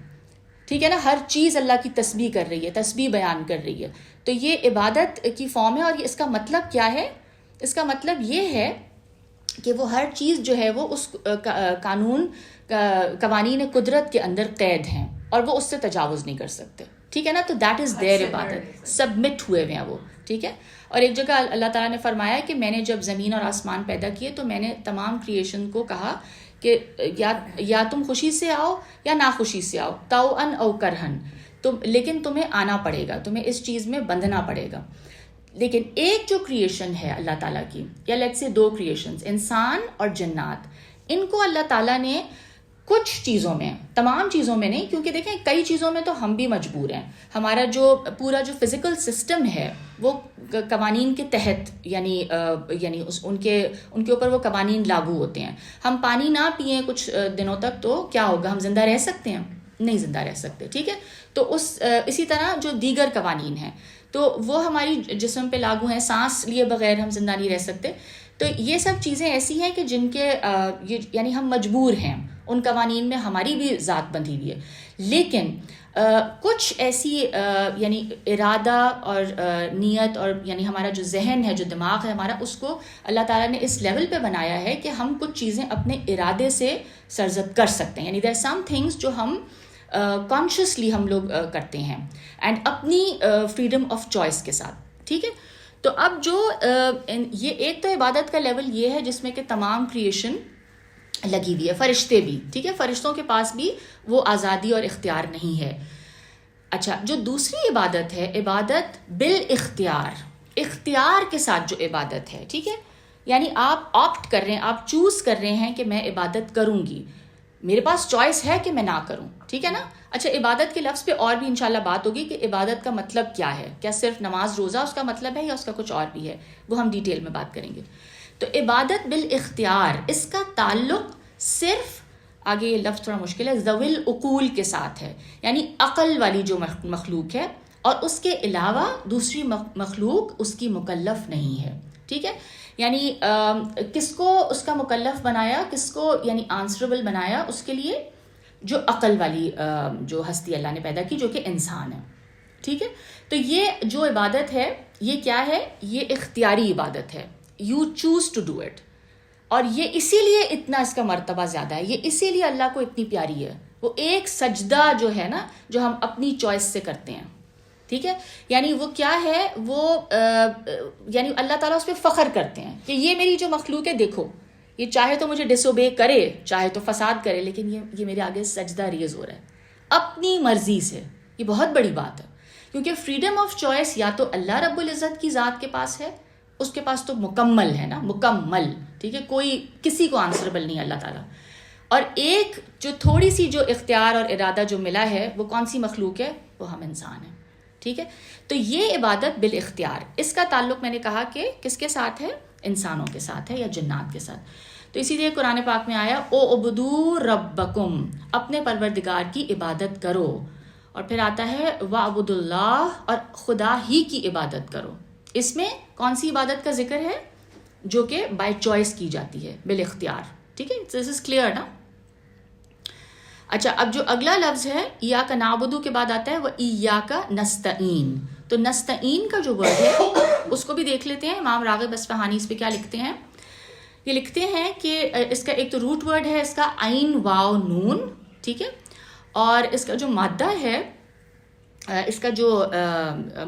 ٹھیک ہے نا, ہر چیز اللہ کی تسبیح کر رہی ہے, تسبیح بیان کر رہی ہے, تو یہ عبادت کی فارم ہے. اور اس کا مطلب کیا ہے؟ اس کا مطلب یہ ہے کہ وہ ہر چیز جو ہے وہ اس قوانین قدرت کے اندر قید ہیں, اور وہ اس سے تجاوز نہیں کر سکتے. ٹھیک ہے نا, تو دیٹ از دیئر عبادت, سبمٹ ہوئے ہوئے ہیں وہ. ٹھیک ہے, اور ایک جگہ اللہ تعالیٰ نے فرمایا کہ میں نے جب زمین اور آسمان پیدا کیے تو میں نے تمام کریشن کو کہا کہ یا تم خوشی سے آؤ یا ناخوشی سے آؤ, طوعاً او کرہن, لیکن تمہیں آنا پڑے گا, تمہیں اس چیز میں بندھنا پڑے گا. لیکن ایک جو کریشن ہے اللہ تعالیٰ کی, یا لیٹس سے 2 کریشنز, انسان اور جنات, ان کو اللہ تعالیٰ نے کچھ چیزوں میں, تمام چیزوں میں نہیں, کیونکہ دیکھیں کئی چیزوں میں تو ہم بھی مجبور ہیں. ہمارا جو پورا جو فزیکل سسٹم ہے وہ قوانین کے تحت یعنی ان کے اوپر وہ قوانین لاگو ہوتے ہیں. ہم پانی نہ پئیں کچھ دنوں تک تو کیا ہوگا؟ ہم زندہ رہ سکتے ہیں؟ نہیں زندہ رہ سکتے. ٹھیک ہے, تو اسی طرح جو دیگر قوانین ہیں تو وہ ہماری جسم پہ لاگو ہیں. سانس لیے بغیر ہم زندہ نہیں رہ سکتے. تو یہ سب چیزیں ایسی ہیں کہ جن کے یعنی ہم مجبور ہیں, ان قوانین میں ہماری بھی ذات بندھی ہوئی ہے. لیکن کچھ ایسی یعنی ارادہ اور نیت اور یعنی ہمارا جو ذہن ہے, جو دماغ ہے ہمارا, اس کو اللہ تعالیٰ نے اس لیول پہ بنایا ہے کہ ہم کچھ چیزیں اپنے ارادے سے سرزد کر سکتے ہیں. یعنی دیر سم تھنگس جو ہم کانشیسلی ہم لوگ کرتے ہیں, اینڈ اپنی فریڈم آف چوائس کے ساتھ. ٹھیک ہے, تو اب جو یہ ایک تو عبادت کا لیول یہ ہے جس میں کہ تمام کریشن لگی ہوئی ہے, فرشتے بھی. ٹھیک ہے, فرشتوں کے پاس بھی وہ آزادی اور اختیار نہیں ہے. اچھا, جو دوسری عبادت ہے, عبادت بالاختیار, اختیار کے ساتھ جو عبادت ہے. ٹھیک ہے, یعنی آپ آپٹ کر رہے ہیں, آپ چوز کر رہے ہیں کہ میں عبادت کروں گی, میرے پاس چوائس ہے کہ میں نہ کروں. ٹھیک ہے نا. اچھا, عبادت کے لفظ پہ اور بھی انشاءاللہ بات ہوگی کہ عبادت کا مطلب کیا ہے, کیا صرف نماز روزہ اس کا مطلب ہے یا اس کا کچھ اور بھی ہے, وہ ہم ڈیٹیل میں بات کریں گے. تو عبادت بالاختیار, اس کا تعلق صرف, آگے یہ لفظ تھوڑا مشکل ہے, ذوی العقول کے ساتھ ہے, یعنی عقل والی جو مخلوق ہے, اور اس کے علاوہ دوسری مخلوق اس کی مکلف نہیں ہے. ٹھیک ہے, یعنی کس کو اس کا مکلف بنایا, کس کو یعنی آنسربل بنایا, اس کے لیے جو عقل والی جو ہستی اللہ نے پیدا کی, جو کہ انسان ہے. ٹھیک ہے, تو یہ جو عبادت ہے یہ کیا ہے؟ یہ اختیاری عبادت ہے, you choose to do it. اور یہ اسی لیے اتنا اس کا مرتبہ زیادہ ہے, یہ اسی لیے اللہ کو اتنی پیاری ہے. وہ ایک سجدہ جو ہے نا, جو ہم اپنی چوائس سے کرتے ہیں. ٹھیک ہے, یعنی وہ کیا ہے, وہ یعنی اللہ تعالیٰ اس پہ فخر کرتے ہیں کہ یہ میری جو مخلوق ہے, دیکھو یہ چاہے تو مجھے ڈس اوبے کرے, چاہے تو فساد کرے, لیکن یہ میرے آگے سجدہ ریز ہو رہا ہے اپنی مرضی سے. یہ بہت بڑی بات ہے, کیونکہ فریڈم آف چوائس یا تو اللہ رب العزت کی ذات کے پاس ہے, اس کے پاس تو مکمل ہے نا, مکمل. ٹھیک ہے, کوئی کسی کو آنسربل نہیں اللہ تعالیٰ. اور ایک جو تھوڑی سی جو اختیار اور ارادہ جو ملا ہے, وہ کون سی مخلوق ہے؟ وہ ہم انسان ہیں. ٹھیک ہے, تو یہ عبادت بالاختیار, اس کا تعلق میں نے کہا کہ کس کے ساتھ ہے؟ انسانوں کے ساتھ ہے یا جنات کے ساتھ. تو اسی لیے قرآن پاک میں آیا, او عبدو ربکم, اپنے پروردگار کی عبادت کرو. اور پھر آتا ہے وعبدوا اللہ, اور خدا ہی کی عبادت کرو. اس میں کون سی عبادت کا ذکر ہے؟ جو کہ بائی چوائس کی جاتی ہے، بالاختیار. ٹھیک ہے، دس از کلیئر نا. اچھا، اب جو اگلا لفظ ہے ایاک نعبدو کے بعد آتا ہے وہ ایاک نستعین. تو نستعین کا جو ورڈ ہے اس کو بھی دیکھ لیتے ہیں. امام راغب اصفہانی اس پہ کیا لکھتے ہیں. یہ لکھتے ہیں کہ اس کا ایک تو روٹ ورڈ ہے اس کا عین واو نون. ٹھیک ہے، اور اس کا جو مادہ ہے، اس کا جو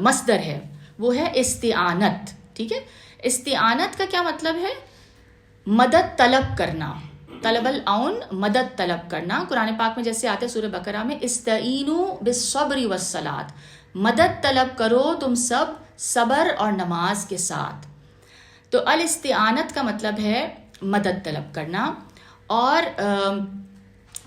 مصدر ہے وہ ہے استعانت. ٹھیک ہے، استعانت کا کیا مطلب ہے؟ مدد طلب کرنا. طلب العون، مدد طلب کرنا. قرآن پاک میں جیسے آتے سورہ بقرہ میں استعینوا بالصبر والصلاۃ، مدد طلب کرو تم سب صبر اور نماز کے ساتھ. تو الاستعانت کا مطلب ہے مدد طلب کرنا. اور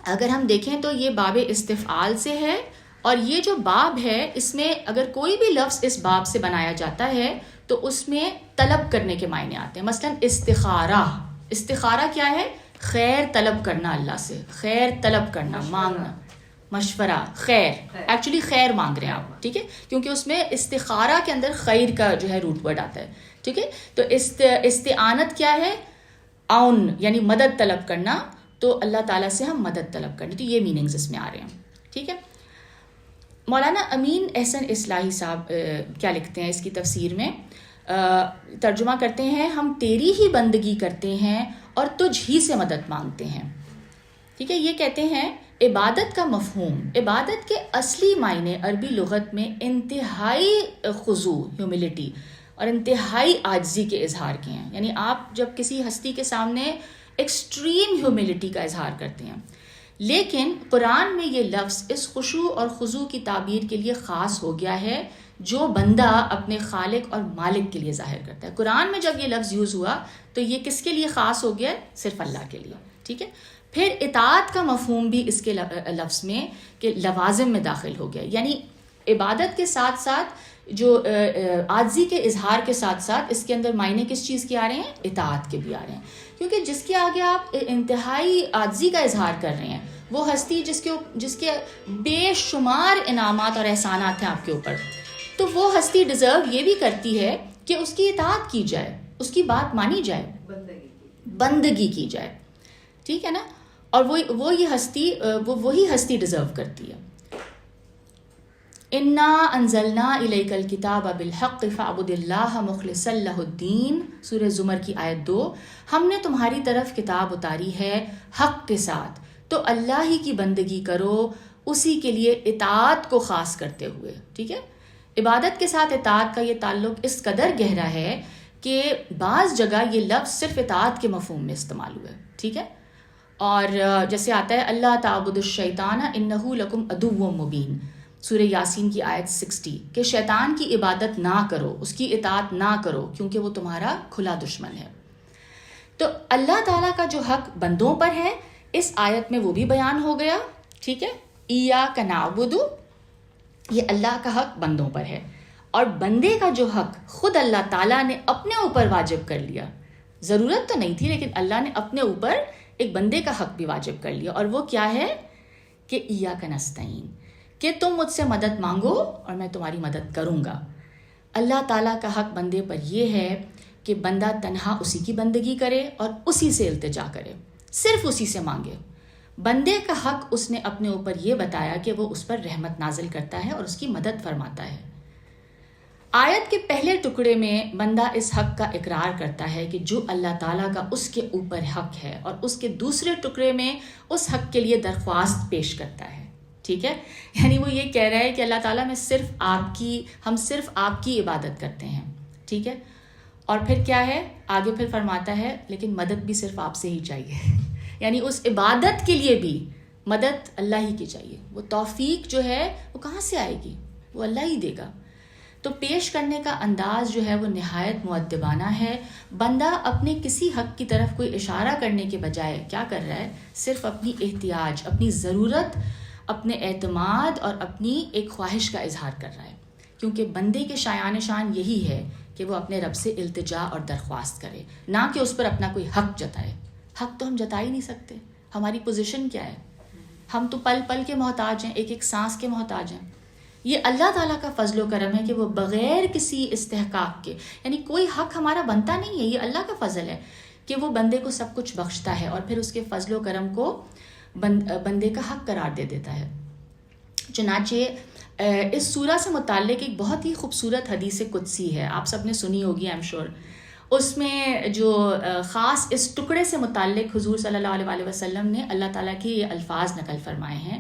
اگر ہم دیکھیں تو یہ باب استفعال سے ہے، اور یہ جو باب ہے اس میں اگر کوئی بھی لفظ اس باب سے بنایا جاتا ہے تو اس میں طلب کرنے کے معنی آتے ہیں. مثلا استخارہ، استخارہ کیا ہے؟ خیر طلب کرنا اللہ سے، خیر طلب کرنا، مانگنا، مشورہ، خیر. ایکچولی خیر مانگ رہے ہیں آپ. ٹھیک ہے، کیونکہ اس میں استخارہ کے اندر خیر کا جو ہے روٹ ورڈ آتا ہے. ٹھیک ہے، تو استعانت کیا ہے؟ عون یعنی مدد طلب کرنا. تو اللہ تعالیٰ سے ہم مدد طلب کریں. تو یہ میننگز اس میں آ رہے ہیں. ٹھیک ہے، مولانا امین احسن اصلاحی صاحب کیا لکھتے ہیں اس کی تفسیر میں، ترجمہ کرتے ہیں ہم تیری ہی بندگی کرتے ہیں اور تجھ ہی سے مدد مانگتے ہیں. ٹھیک ہے، یہ کہتے ہیں عبادت کا مفہوم، عبادت کے اصلی معنی عربی لغت میں انتہائی خضوع، ہیوملٹی اور انتہائی عاجزی کے اظہار کے ہیں. یعنی آپ جب کسی ہستی کے سامنے ایکسٹریم ہیوملٹی کا اظہار کرتے ہیں. لیکن قرآن میں یہ لفظ اس خشوع اور خضوع کی تعبیر کے لیے خاص ہو گیا ہے جو بندہ اپنے خالق اور مالک کے لیے ظاہر کرتا ہے. قرآن میں جب یہ لفظ یوز ہوا تو یہ کس کے لیے خاص ہو گیا؟ صرف اللہ کے لیے. ٹھیک ہے، پھر اطاعت کا مفہوم بھی اس کے لفظ میں کہ لوازم میں داخل ہو گیا. یعنی عبادت کے ساتھ ساتھ جو عاجزی کے اظہار کے ساتھ ساتھ اس کے اندر معنی کس چیز کے آ رہے ہیں؟ اطاعت کے بھی آ رہے ہیں. کیونکہ جس کے آگے آپ انتہائی عاجزی کا اظہار کر رہے ہیں وہ ہستی جس کے بے شمار انعامات اور احسانات ہیں آپ کے اوپر، تو وہ ہستی ڈیزرو یہ بھی کرتی ہے کہ اس کی اطاعت کی جائے، اس کی بات مانی جائے، بندگی کی جائے. ٹھیک ہے نا، اور وہی ہستی ڈیزرو کرتی ہے. انا انزلنا الیک الکتاب بالحق فاعبد اللہ مخلصا لہ الدین، سورہ زمر کی آیت 2. ہم نے تمہاری طرف کتاب اتاری ہے حق کے ساتھ، تو اللہ ہی کی بندگی کرو، اسی کے لیے اطاعت کو خاص کرتے ہوئے. ٹھیک ہے، عبادت کے ساتھ اطاعت کا یہ تعلق اس قدر گہرا ہے کہ بعض جگہ یہ لفظ صرف اطاعت کے مفہوم میں استعمال ہوا ہے. ٹھیک ہے، اور جیسے آتا ہے اللہ تعبدوا الشیطان انہ لکم عدو مبین، سورہ یاسین کی آیت 60، کہ شیطان کی عبادت نہ کرو، اس کی اطاعت نہ کرو کیونکہ وہ تمہارا کھلا دشمن ہے. تو اللہ تعالیٰ کا جو حق بندوں پر ہے اس آیت میں وہ بھی بیان ہو گیا. ٹھیک ہے، ایاک نعبد، یہ اللہ کا حق بندوں پر ہے، اور بندے کا جو حق خود اللہ تعالیٰ نے اپنے اوپر واجب کر لیا. ضرورت تو نہیں تھی لیکن اللہ نے اپنے اوپر ایک بندے کا حق بھی واجب کر لیا، اور وہ کیا ہے کہ ایاک نستعین، کہ تم مجھ سے مدد مانگو اور میں تمہاری مدد کروں گا. اللہ تعالیٰ کا حق بندے پر یہ ہے کہ بندہ تنہا اسی کی بندگی کرے اور اسی سے التجا کرے، صرف اسی سے مانگے. بندے کا حق اس نے اپنے اوپر یہ بتایا کہ وہ اس پر رحمت نازل کرتا ہے اور اس کی مدد فرماتا ہے. آیت کے پہلے ٹکڑے میں بندہ اس حق کا اقرار کرتا ہے کہ جو اللہ تعالیٰ کا اس کے اوپر حق ہے، اور اس کے دوسرے ٹکڑے میں اس حق کے لیے درخواست پیش کرتا ہے. ٹھیک ہے، یعنی وہ یہ کہہ رہا ہے کہ اللہ تعالیٰ ہم صرف آپ کی عبادت کرتے ہیں. ٹھیک ہے، اور پھر کیا ہے آگے پھر فرماتا ہے لیکن مدد بھی صرف آپ سے ہی چاہیے. یعنی اس عبادت کے لیے بھی مدد اللہ ہی کی چاہیے. وہ توفیق جو ہے وہ کہاں سے آئے گی؟ وہ اللہ ہی دے گا. تو پیش کرنے کا انداز جو ہے وہ نہایت مؤدبانہ ہے. بندہ اپنے کسی حق کی طرف کوئی اشارہ کرنے کے بجائے کیا کر رہا ہے؟ صرف اپنی احتیاج، اپنی ضرورت، اپنے اعتماد اور اپنی ایک خواہش کا اظہار کر رہا ہے. کیونکہ بندے کے شایان شان یہی ہے کہ وہ اپنے رب سے التجا اور درخواست کرے، نہ کہ اس پر اپنا کوئی حق جتائے. حق تو ہم جتا ہی نہیں سکتے. ہماری پوزیشن کیا ہے؟ ہم تو پل پل کے محتاج ہیں، ایک ایک سانس کے محتاج ہیں. یہ اللہ تعالیٰ کا فضل و کرم ہے کہ وہ بغیر کسی استحقاق کے، یعنی کوئی حق ہمارا بنتا نہیں ہے، یہ اللہ کا فضل ہے کہ وہ بندے کو سب کچھ بخشتا ہے اور پھر اس کے فضل و کرم کو بندے کا حق قرار دے دیتا ہے. چنانچہ اس سورہ سے متعلق ایک بہت ہی خوبصورت حدیث قدسی ہے، آپ سب نے سنی ہوگی آئی ایم شیور. اس میں جو خاص اس ٹکڑے سے متعلق حضور صلی اللہ علیہ وسلم نے اللہ تعالیٰ کے یہ الفاظ نقل فرمائے ہیں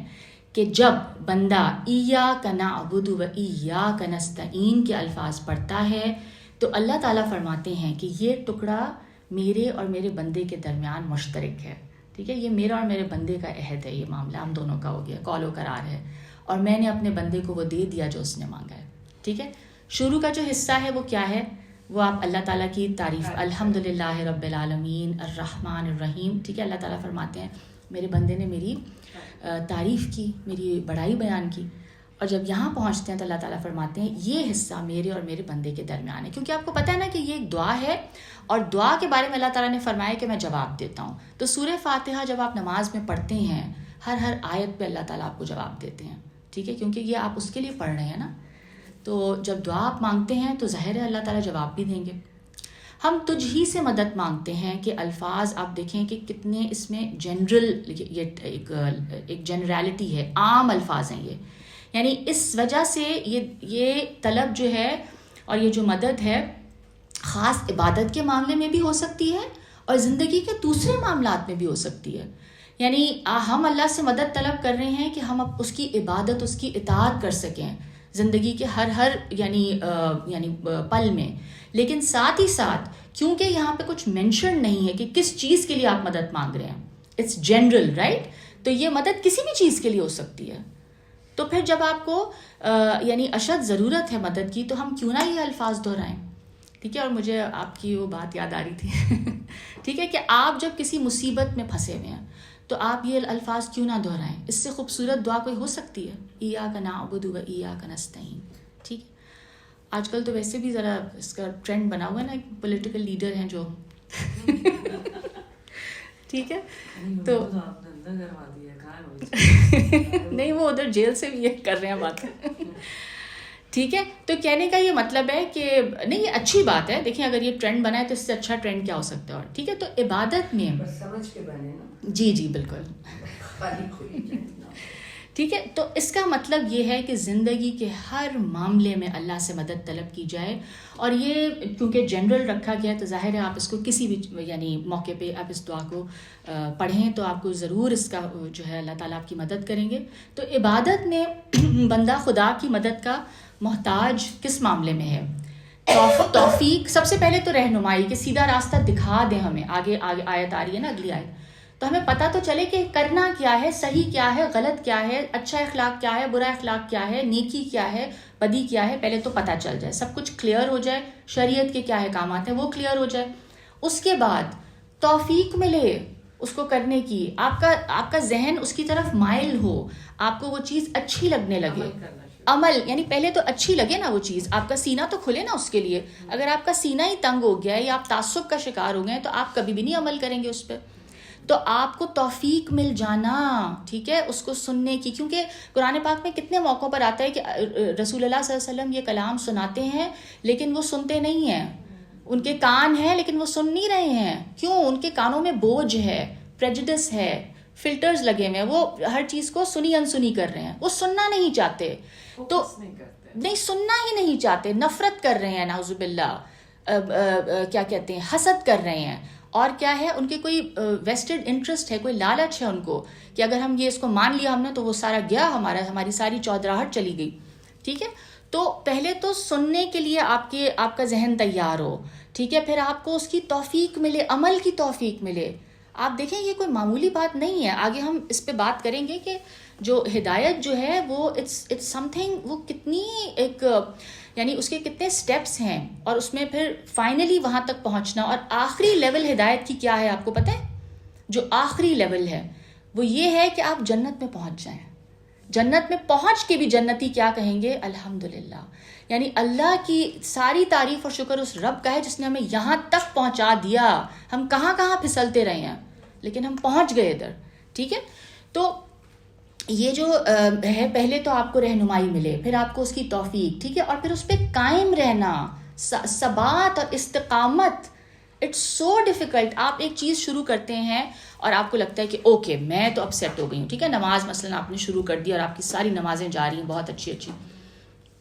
کہ جب بندہ ایاک نعبد و ایاک نستعین کے الفاظ پڑھتا ہے تو اللہ تعالیٰ فرماتے ہیں کہ یہ ٹکڑا میرے اور میرے بندے کے درمیان مشترک ہے. ٹھیک ہے، یہ میرا اور میرے بندے کا عہد ہے، یہ معاملہ ہم دونوں کا ہو گیا، قول و قرار ہے، اور میں نے اپنے بندے کو وہ دے دیا جو اس نے مانگا ہے. ٹھیک ہے، شروع کا جو حصہ ہے وہ کیا ہے؟ وہ آپ اللہ تعالیٰ کی تعریف، الحمدللہ رب العالمین الرحمن الرحیم. ٹھیک ہے، اللہ تعالیٰ فرماتے ہیں میرے بندے نے میری تعریف کی، میری بڑائی بیان کی. اور جب یہاں پہنچتے ہیں تو اللہ تعالیٰ فرماتے ہیں یہ حصہ میرے اور میرے بندے کے درمیان ہے، کیونکہ آپ کو پتہ ہے نا کہ یہ ایک دعا ہے اور دعا کے بارے میں اللہ تعالیٰ نے فرمایا کہ میں جواب دیتا ہوں. تو سورہ فاتحہ جب آپ نماز میں پڑھتے ہیں ہر آیت پہ اللہ تعالیٰ آپ کو جواب دیتے ہیں. ٹھیک ہے، کیونکہ یہ آپ اس کے لیے پڑھ رہے ہیں نا. تو جب دعا آپ مانگتے ہیں تو ظاہر ہے اللہ تعالیٰ جواب بھی دیں گے. ہم تجھ ہی سے مدد مانگتے ہیں کہ الفاظ آپ دیکھیں کہ کتنے اس میں جنرل، یہ ایک جنرالٹی ہے، عام الفاظ ہیں یہ. یعنی اس وجہ سے یہ طلب جو ہے اور یہ جو مدد ہے خاص عبادت کے معاملے میں بھی ہو سکتی ہے اور زندگی کے دوسرے معاملات میں بھی ہو سکتی ہے. یعنی ہم اللہ سے مدد طلب کر رہے ہیں کہ ہم اس کی عبادت، اس کی اطاعت کر سکیں زندگی کے ہر یعنی پل میں. لیکن ساتھ ہی ساتھ کیونکہ یہاں پہ کچھ مینشن نہیں ہے کہ کس چیز کے لیے آپ مدد مانگ رہے ہیں، اٹس جنرل رائٹ، تو یہ مدد کسی بھی چیز کے لیے ہو سکتی ہے. تو پھر جب آپ کو یعنی اشد ضرورت ہے مدد کی تو ہم کیوں نہ یہ الفاظ دہرائیں. ٹھیک ہے، اور مجھے آپ کی وہ بات یاد آ رہی تھی ٹھیک ہے، کہ آپ جب کسی مصیبت میں پھنسے ہوئے ہیں تو آپ یہ الفاظ کیوں نہ دہرائیں. اس سے خوبصورت دعا کوئی ہو سکتی ہے؟ ایاک نعبد و ایاک نستعین. ٹھیک ہے، آج کل تو ویسے بھی ذرا اس کا ٹرینڈ بنا ہوا ہے نا، ایک پولیٹیکل لیڈر ہیں جو ٹھیک ہے تو نہیں، وہ ادھر جیل سے بھی یہ کر رہے ہیں باتیں ٹھیک ہے. تو کہنے کا یہ مطلب ہے کہ نہیں، یہ اچھی بات ہے. دیکھیں اگر یہ ٹرینڈ بنا ہے تو اس سے اچھا ٹرینڈ کیا ہو سکتا ہے. اور ٹھیک ہے، تو عبادت میں سمجھ کے بنے نا، جی بالکل ٹھیک ہے. تو اس کا مطلب یہ ہے کہ زندگی کے ہر معاملے میں اللہ سے مدد طلب کی جائے. اور یہ کیونکہ جنرل رکھا گیا ہے تو ظاہر ہے آپ اس کو کسی بھی یعنی موقع پہ آپ اس دعا کو پڑھیں تو آپ کو ضرور اس کا جو ہے اللہ تعالیٰ آپ کی مدد کریں گے. تو عبادت میں بندہ خدا کی مدد کا محتاج کس معاملے میں ہے؟ توفیق، سب سے پہلے تو رہنمائی، کہ سیدھا راستہ دکھا دیں ہمیں. آگے آیت آ رہی ہے نا، اگلی آیت، تو ہمیں پتہ تو چلے کہ کرنا کیا ہے، صحیح کیا ہے، غلط کیا ہے، اچھا اخلاق کیا ہے، برا اخلاق کیا ہے، نیکی کیا ہے، بدی کیا ہے. پہلے تو پتہ چل جائے، سب کچھ کلیئر ہو جائے، شریعت کے کیا احکامات ہیں وہ کلیئر ہو جائے. اس کے بعد توفیق ملے اس کو کرنے کی، آپ کا ذہن اس کی طرف مائل ہو، آپ کو وہ چیز اچھی لگنے لگے. عمل یعنی پہلے تو اچھی لگے نا وہ چیز، آپ کا سینہ تو کھلے نا اس کے لیے. اگر آپ کا سینہ ہی تنگ ہو گیا ہے یا آپ تعصب کا شکار ہو گئے ہیں تو آپ کبھی بھی نہیں عمل کریں گے اس پہ. تو آپ کو توفیق مل جانا، ٹھیک ہے، اس کو سننے کی. کیونکہ قرآن پاک میں کتنے موقعوں پر آتا ہے کہ رسول اللہ صلی اللہ علیہ وسلم یہ کلام سناتے ہیں لیکن وہ سنتے نہیں ہیں. ان کے کان ہیں لیکن وہ سن نہیں رہے ہیں. کیوں؟ ان کے کانوں میں بوجھ ہے، پریجڈس ہے، فلٹرز لگے ہوئے ہیں، وہ ہر چیز کو سنی انسنی کر رہے ہیں. وہ سننا نہیں چاہتے، تو نہیں سننا ہی نہیں چاہتے، نفرت کر رہے ہیں، نعوذ باللہ، کیا کہتے ہیں، حسد کر رہے ہیں. اور کیا ہے، ان کے کوئی ویسٹڈ انٹرسٹ ہے، کوئی لالچ ہے ان کو کہ اگر ہم یہ اس کو مان لیا ہم نے تو وہ سارا گیا، ہماری ساری چودراہٹ چلی گئی. ٹھیک ہے، تو پہلے تو سننے کے لیے آپ کا ذہن تیار ہو. ٹھیک ہے، پھر آپ کو اس کی توفیق ملے، عمل کی توفیق ملے. آپ دیکھیں یہ کوئی معمولی بات نہیں ہے. آگے ہم اس پہ بات کریں گے کہ جو ہدایت جو ہے وہ اٹس سم تھنگ، وہ کتنی ایک یعنی اس کے کتنے سٹیپس ہیں، اور اس میں پھر فائنلی وہاں تک پہنچنا. اور آخری لیول ہدایت کی کیا ہے آپ کو پتہ ہے؟ جو آخری لیول ہے وہ یہ ہے کہ آپ جنت میں پہنچ جائیں. جنت میں پہنچ کے بھی جنتی کیا کہیں گے؟ الحمدللہ. یعنی اللہ کی ساری تعریف اور شکر اس رب کا ہے جس نے ہمیں یہاں تک پہنچا دیا. ہم کہاں کہاں پھسلتے رہے ہیں لیکن ہم پہنچ گئے ادھر. ٹھیک ہے، تو یہ جو ہے پہلے تو آپ کو رہنمائی ملے، پھر آپ کو اس کی توفیق، ٹھیک ہے، اور پھر اس پہ قائم رہنا، ثبات اور استقامت. It's so difficult. آپ ایک چیز شروع کرتے ہیں اور آپ کو لگتا ہے کہ اوکے میں تو اب سیٹ ہو گئی ہوں، ٹھیک ہے، نماز مثلا آپ نے شروع کر دی اور آپ کی ساری نمازیں جا رہی ہیں بہت اچھی اچھی،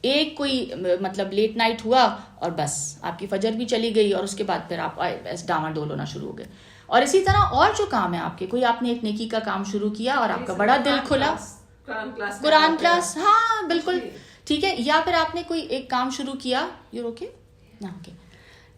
ایک کوئی مطلب لیٹ نائٹ ہوا اور بس آپ کی فجر بھی چلی گئی اور اس کے بعد پھر آپ ڈاواں ڈول ہونا شروع ہو گئے. اور اسی طرح اور جو کام ہے آپ کے، کوئی آپ نے ایک نیکی کا کام شروع کیا اور آپ کا بڑا دل کھلا، قرآن کلاس، ہاں بالکل ٹھیک ہے، یا پھر آپ نے کوئی ایک کام شروع کیا، یو اوکے اوکے،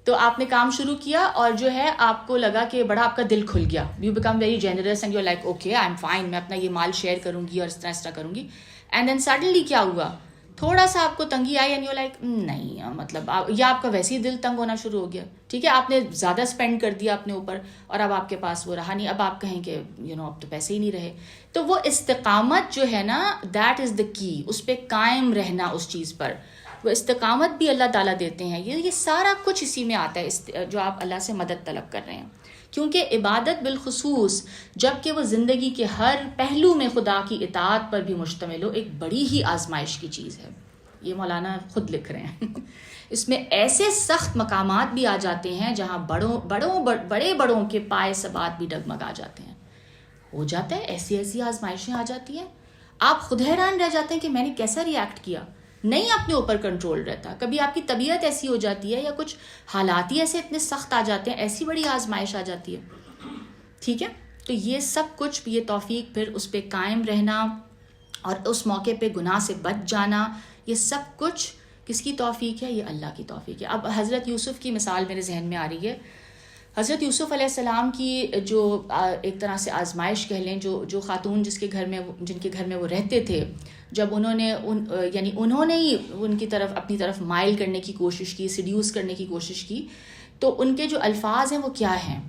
تو آپ نے کام شروع کیا اور جو ہے آپ کو لگا کہ بڑا آپ کا دل کھل گیا، you become very generous and you like okay I am fine, میں اپنا یہ مال شیئر کروں گی اور اس طرح کروں گی. اینڈ دین سڈنلی کیا ہوا، تھوڑا سا آپ کو تنگی آئی اینڈ یو لائک نہیں، مطلب یا آپ کا ویسے ہی دل تنگ ہونا شروع ہو گیا، ٹھیک ہے، آپ نے زیادہ اسپینڈ کر دیا اپنے اوپر اور اب آپ کے پاس وہ رہا نہیں، اب آپ کہیں کہ اب تو پیسے ہی نہیں رہے. تو وہ استقامت جو ہے نا، دیٹ از دا کی، اس پہ قائم رہنا اس چیز پر، وہ استقامت بھی اللہ تعالیٰ دیتے ہیں. یہ سارا کچھ اسی میں آتا ہے جو آپ اللہ سے مدد طلب کر رہے ہیں. کیونکہ عبادت بالخصوص جب کہ وہ زندگی کے ہر پہلو میں خدا کی اطاعت پر بھی مشتمل ہو، ایک بڑی ہی آزمائش کی چیز ہے. یہ مولانا خود لکھ رہے ہیں. اس میں ایسے سخت مقامات بھی آ جاتے ہیں جہاں بڑے بڑوں کے پائے ثبات بھی ڈگمگا جاتے ہیں. ہو جاتا ہے ایسی آزمائشیں آ جاتی ہیں، آپ خود حیران رہ جاتے ہیں کہ میں نے کیسا ری ایکٹ کیا، نہیں اپنے اوپر کنٹرول رہتا. کبھی آپ کی طبیعت ایسی ہو جاتی ہے یا کچھ حالات ہی ایسے اتنے سخت آ جاتے ہیں، ایسی بڑی آزمائش آ جاتی ہے، ٹھیک ہے. تو یہ سب کچھ، یہ توفیق، پھر اس پہ قائم رہنا اور اس موقع پہ گناہ سے بچ جانا، یہ سب کچھ کس کی توفیق ہے؟ یہ اللہ کی توفیق ہے. اب حضرت یوسف کی مثال میرے ذہن میں آ رہی ہے. حضرت یوسف علیہ السلام کی جو ایک طرح سے آزمائش کہہ لیں، جو خاتون جن کے گھر میں وہ رہتے تھے، جب انہوں نے ہی ان کی طرف اپنی طرف مائل کرنے کی کوشش کی، سیڈیوس کرنے کی کوشش کی، تو ان کے جو الفاظ ہیں وہ کیا ہیں؟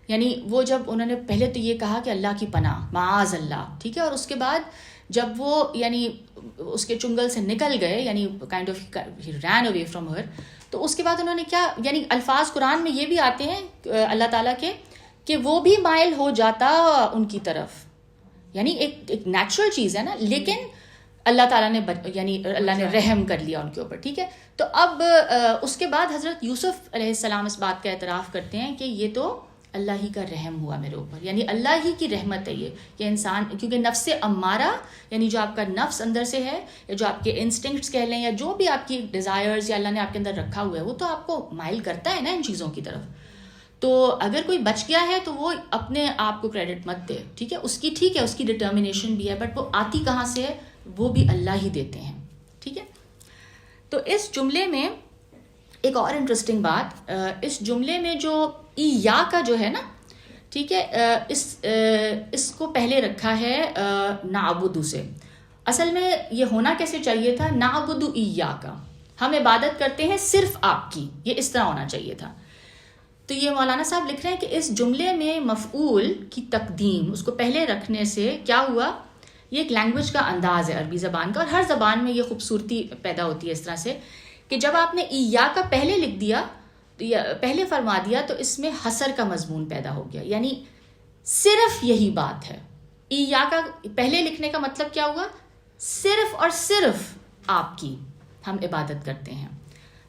یعنی وہ جب انہوں نے پہلے تو یہ کہا کہ اللہ کی پناہ، معاذ اللہ، ٹھیک ہے، اور اس کے بعد جب وہ اس کے چنگل سے نکل گئے، یعنی kind of ran away from her, تو اس کے بعد انہوں نے کیا، الفاظ قرآن میں یہ بھی آتے ہیں اللہ تعالیٰ کے کہ وہ بھی مائل ہو جاتا ان کی طرف، ایک نیچرل چیز ہے نا، لیکن اللہ تعالیٰ نے اللہ نے رحم کر لیا ان کے اوپر، ٹھیک ہے. تو اب اس کے بعد حضرت یوسف علیہ السلام اس بات کا اعتراف کرتے ہیں کہ یہ تو اللہ ہی کا رحم ہوا میرے اوپر، اللہ ہی کی رحمت ہے یہ انسان، کیونکہ نفس امارہ جو آپ کا نفس اندر سے ہے، یا جو آپ کے انسٹنکٹس کہہ لیں، یا جو بھی آپ کی ڈیزائرز یا اللہ نے آپ کے اندر رکھا ہوا ہے، وہ تو آپ کو مائل کرتا ہے نا ان چیزوں کی طرف. تو اگر کوئی بچ گیا ہے تو وہ اپنے آپ کو کریڈٹ مت دے، ٹھیک ہے، اس کی ڈٹرمنیشن بھی ہے، بٹ وہ آتی کہاں سے ہے؟ وہ بھی اللہ ہی دیتے ہیں، ٹھیک ہے. تو اس جملے میں ایک اور انٹرسٹنگ بات، اس جملے میں جو یا کا جو ہے نا، ٹھیک ہے، اس کو پہلے رکھا ہے نعبدو سے. اصل میں یہ ہونا کیسے چاہیے تھا؟ نعبدو ایاکا، ہم عبادت کرتے ہیں صرف آپ کی، یہ اس طرح ہونا چاہیے تھا. تو یہ مولانا صاحب لکھ رہے ہیں کہ اس جملے میں مفعول کی تقدیم، اس کو پہلے رکھنے سے کیا ہوا؟ یہ ایک لینگویج کا انداز ہے عربی زبان کا، اور ہر زبان میں یہ خوبصورتی پیدا ہوتی ہے اس طرح سے کہ جب آپ نے ایا کا پہلے لکھ دیا، پہلے فرما دیا، تو اس میں حصر کا مضمون پیدا ہو گیا، یعنی صرف یہی بات ہے. ایا کا پہلے لکھنے کا مطلب کیا ہوا؟ صرف اور صرف آپ کی ہم عبادت کرتے ہیں.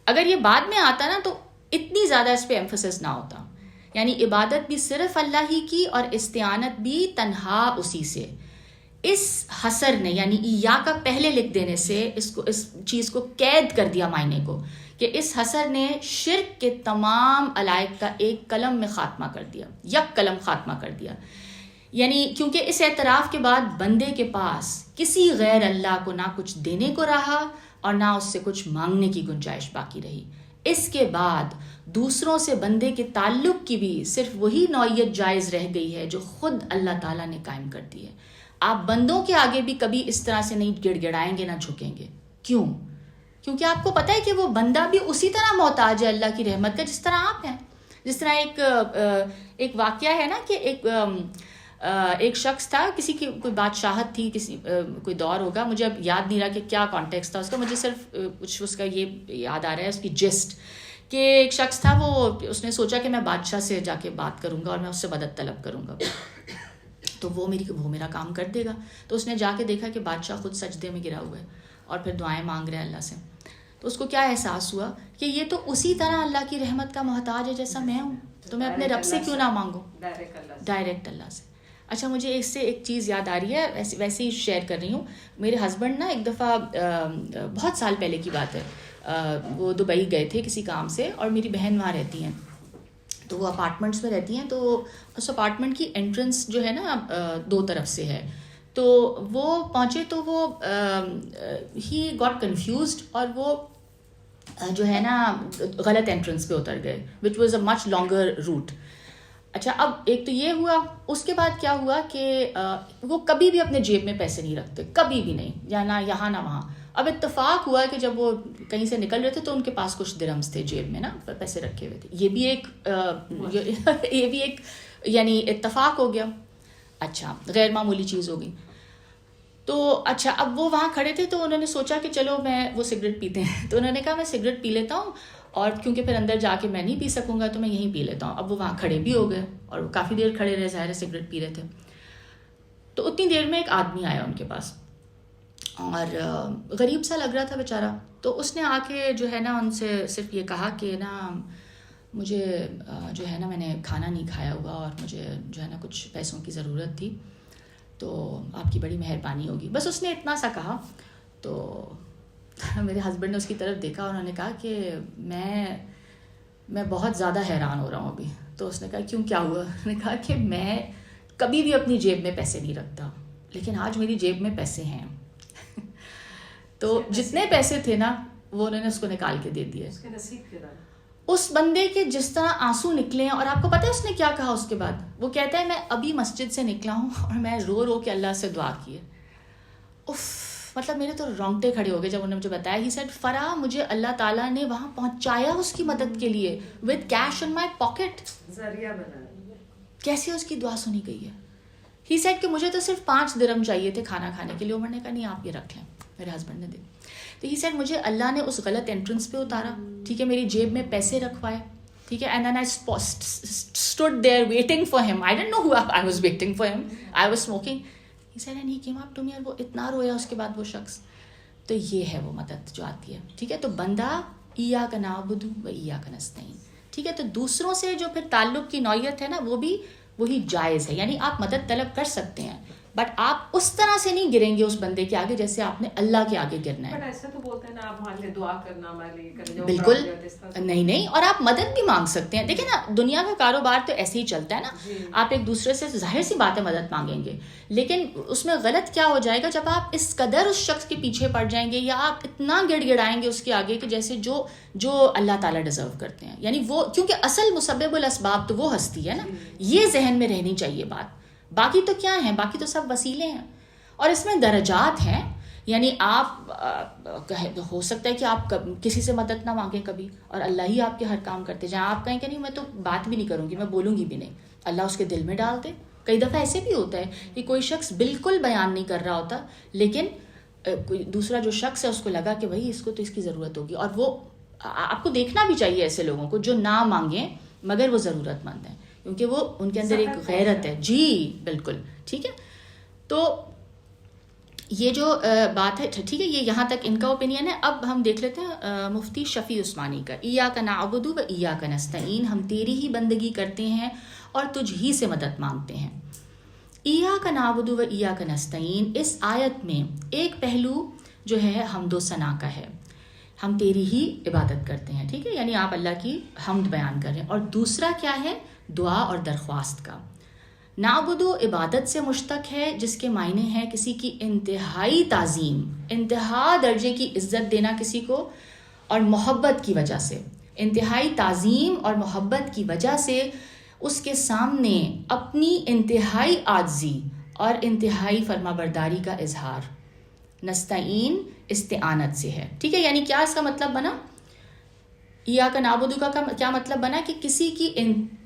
اگر یہ بعد میں آتا نا تو اتنی زیادہ اس پہ ایمفسس نہ ہوتا، یعنی عبادت بھی صرف اللہ ہی کی اور استعانت بھی تنہا اسی سے. اس حصر نے یعنی ایا کا پہلے لکھ دینے سے اس چیز کو قید کر دیا معنی کو، کہ اس حصر نے شرک کے تمام علائق کا ایک قلم میں خاتمہ کر دیا، یک قلم خاتمہ کر دیا. یعنی کیونکہ اس اعتراف کے بعد بندے کے پاس کسی غیر اللہ کو نہ کچھ دینے کو رہا اور نہ اس سے کچھ مانگنے کی گنجائش باقی رہی. اس کے بعد دوسروں سے بندے کے تعلق کی بھی صرف وہی نوعیت جائز رہ گئی ہے جو خود اللہ تعالیٰ نے قائم کر دی ہے. آپ بندوں کے آگے بھی کبھی اس طرح سے نہیں گڑ گڑائیں گے، نہ جھکیں گے. کیوں؟ کیونکہ آپ کو پتہ ہے کہ وہ بندہ بھی اسی طرح محتاج ہے اللہ کی رحمت کا جس طرح آپ ہیں. جس طرح ایک واقعہ ہے نا کہ ایک شخص تھا، کسی کی کوئی بادشاہت تھی، کوئی دور ہوگا، مجھے اب یاد نہیں رہا کہ کیا کانٹیکسٹ تھا اس کا، مجھے صرف کچھ اس کا یہ یاد آ رہا ہے اس کی جسٹ، کہ ایک شخص تھا، اس نے سوچا کہ میں بادشاہ سے جا کے بات کروں گا اور میں اس سے مدد طلب کروں گا. تو وہ میرا کام کر دے گا. تو اس نے جا کے دیکھا کہ بادشاہ خود سجدے میں گرا ہوا ہے اور پھر دعائیں مانگ رہے ہیں اللہ سے. تو اس کو کیا احساس ہوا کہ یہ تو اسی طرح اللہ کی رحمت کا محتاج ہے جیسا میں ہوں, تو میں اپنے رب سے کیوں نہ مانگوں, ڈائریکٹ اللہ سے. اچھا, مجھے اس سے ایک چیز یاد آ رہی ہے, ویسے ہی شیئر کر رہی ہوں. میرے ہسبینڈ نا ایک دفعہ بہت سال پہلے کی بات ہے, وہ دبئی گئے تھے کسی کام سے, اور میری بہن وہاں رہتی ہیں, تو وہ اپارٹمنٹس میں رہتی ہیں. تو اس اپارٹمنٹ کی انٹرنس جو ہے نا 2 طرف سے ہے. تو وہ پہنچے تو وہ ہی گاٹ کنفیوزڈ, اور وہ جو ہے نا غلط انٹرنس پہ اتر گئے, which was a much longer route. اچھا, اب ایک تو یہ ہوا. اس کے بعد کیا ہوا کہ وہ کبھی بھی اپنے جیب میں پیسے نہیں رکھتے, کبھی بھی نہیں, یا نہ یہاں نہ وہاں. اب اتفاق ہوا کہ جب وہ کہیں سے نکل رہے تھے تو ان کے پاس کچھ درہمز تھے جیب میں نا, پیسے رکھے ہوئے تھے. یہ بھی ایک یعنی اتفاق ہو گیا. اچھا, غیر معمولی چیز ہو گئی. تو اچھا, اب وہ وہاں کھڑے تھے تو انہوں نے سوچا کہ چلو وہ سگریٹ پیتے ہیں, تو انہوں نے کہا میں سگریٹ پی لیتا ہوں, اور کیونکہ پھر اندر جا کے میں نہیں پی سکوں گا تو میں یہیں پی لیتا ہوں. اب وہ وہاں کھڑے بھی ہو گئے اور وہ کافی دیر کھڑے رہے, ظاہر ہے سگریٹ پی رہے تھے. تو اتنی دیر میں ایک آدمی آیا ان کے پاس, اور غریب سا لگ رہا تھا بیچارہ. تو اس نے آ کے جو ہے نا ان سے صرف یہ کہا کہ نا مجھے جو ہے نا میں نے کھانا نہیں کھایا ہوا, اور مجھے جو ہے نا کچھ پیسوں کی ضرورت تھی, تو آپ کی بڑی مہربانی ہوگی. بس اس نے اتنا سا کہا. تو میرے ہسبینڈ نے اس کی طرف دیکھا, اور انہوں نے کہا کہ میں بہت زیادہ حیران ہو رہا ہوں ابھی. تو اس نے کہا کیوں, کیا ہوا؟ انہوں نے کہا کہ میں کبھی بھی اپنی جیب میں پیسے نہیں رکھتا, لیکن آج میری جیب میں پیسے ہیں. تو جتنے پیسے تھے نا وہ انہوں نے اس کو نکال کے دے دیے. اس بندے کے جس طرح آنسو نکلے ہیں. اور آپ کو پتہ ہے اس نے کیا کہا اس کے بعد؟ وہ کہتا ہے میں ابھی مسجد سے نکلا ہوں اور میں رو رو کے اللہ سے دعا کی ہے. مطلب میرے تو رونگٹے کھڑے ہو گئے جب انہوں نے مجھے بتایا. ہی سیڈ فرا مجھے اللہ تعالیٰ نے وہاں پہنچایا اس کی مدد کے لیے with cash in my pocket. ذریعہ بنا. کیسے اس کی دعا سنی گئی ہے. ہی سیڈ کہ مجھے تو صرف 5 درہم چاہیے تھے کھانا کھانے کے لیے. عمر نے کہا نہیں آپ یہ رکھ لیں. میرے ہسبینڈ نے دے. تو ہی سیڈ مجھے اللہ نے اس غلط انٹرنس پہ اتارا, ٹھیک ہے, میری جیب میں پیسے رکھوائے, ٹھیک ہے, and then I stood there waiting for him. I didn't know who I was waiting for him. I was smoking. He said and he came up to me, اور وہ اتنا رویا اس کے بعد وہ شخص. تو یہ ہے وہ مدد جو آتی ہے, ٹھیک ہے. تو بندہ ایاک نعبد و ایاک نستعین, ٹھیک ہے. تو دوسروں سے جو پھر تعلق کی نوعیت ہے نا وہ بھی وہی جائز ہے, یعنی آپ مدد طلب کر سکتے ہیں, بٹ آپ اس طرح سے نہیں گریں گے اس بندے کے آگے جیسے آپ نے اللہ کے آگے گرنا ہے. ایسا تو بولتے ہیں نا آپ ہمارے لیے دعا کرنا, ہمارے لیے بالکل نہیں, اور آپ مدد بھی مانگ سکتے ہیں. دیکھیں نا دنیا کا کاروبار تو ایسے ہی چلتا ہے نا, آپ ایک دوسرے سے ظاہر سی بات ہے مدد مانگیں گے, لیکن اس میں غلط کیا ہو جائے گا جب آپ اس قدر اس شخص کے پیچھے پڑ جائیں گے, یا آپ اتنا گڑ گڑائیں گے اس کے آگے کہ جیسے جو اللہ تعالیٰ ڈیزرو کرتے ہیں, یعنی وہ, کیونکہ اصل مسبب الاسباب تو وہ ہستی ہے نا. یہ ذہن میں رہنی چاہیے بات. باقی تو کیا ہیں, باقی تو سب وسیلے ہیں, اور اس میں درجات ہیں. یعنی آپ ہو سکتا ہے کہ آپ کسی سے مدد نہ مانگیں کبھی, اور اللہ ہی آپ کے ہر کام کرتے جائیں. آپ کہیں کہ نہیں میں تو بات بھی نہیں کروں گی, میں بولوں گی بھی نہیں, اللہ اس کے دل میں ڈال دے. کئی دفعہ ایسے بھی ہوتا ہے کہ کوئی شخص بالکل بیان نہیں کر رہا ہوتا, لیکن کوئی دوسرا جو شخص ہے اس کو لگا کہ بھائی اس کو تو اس کی ضرورت ہوگی. اور وہ آپ کو دیکھنا بھی چاہیے ایسے لوگوں کو جو نہ مانگیں مگر وہ ضرورت مند ہیں, کیونکہ وہ ان کے اندر ایک غیرت ہے. جی بالکل ٹھیک ہے. تو یہ جو بات ہے ٹھیک ہے, یہ یہاں تک ان کا اوپینین ہے. اب ہم دیکھ لیتے ہیں مفتی شفیع عثمانی کا. ایاک نعبد و ایاک نستعین, ہم تیری ہی بندگی کرتے ہیں اور تجھ ہی سے مدد مانگتے ہیں. ایاک نعبد و ایاک نستعین, اس آیت میں ایک پہلو جو ہے حمد و ثنا کا ہے, ہم تیری ہی عبادت کرتے ہیں, ٹھیک ہے, یعنی آپ اللہ کی حمد بیان کر رہے ہیں. اور دوسرا کیا ہے, دعا اور درخواست کا. نعبدو عبادت سے مشتق ہے جس کے معنی ہیں کسی کی انتہائی تعظیم, انتہا درجے کی عزت دینا کسی کو, اور محبت کی وجہ سے, انتہائی تعظیم اور محبت کی وجہ سے اس کے سامنے اپنی انتہائی عاجزی اور انتہائی فرما برداری کا اظہار. نستعین استعانت سے ہے, ٹھیک ہے. یعنی کیا اس کا مطلب بنا, ایاک نعبدو کا کیا مطلب بنا کہ کسی کی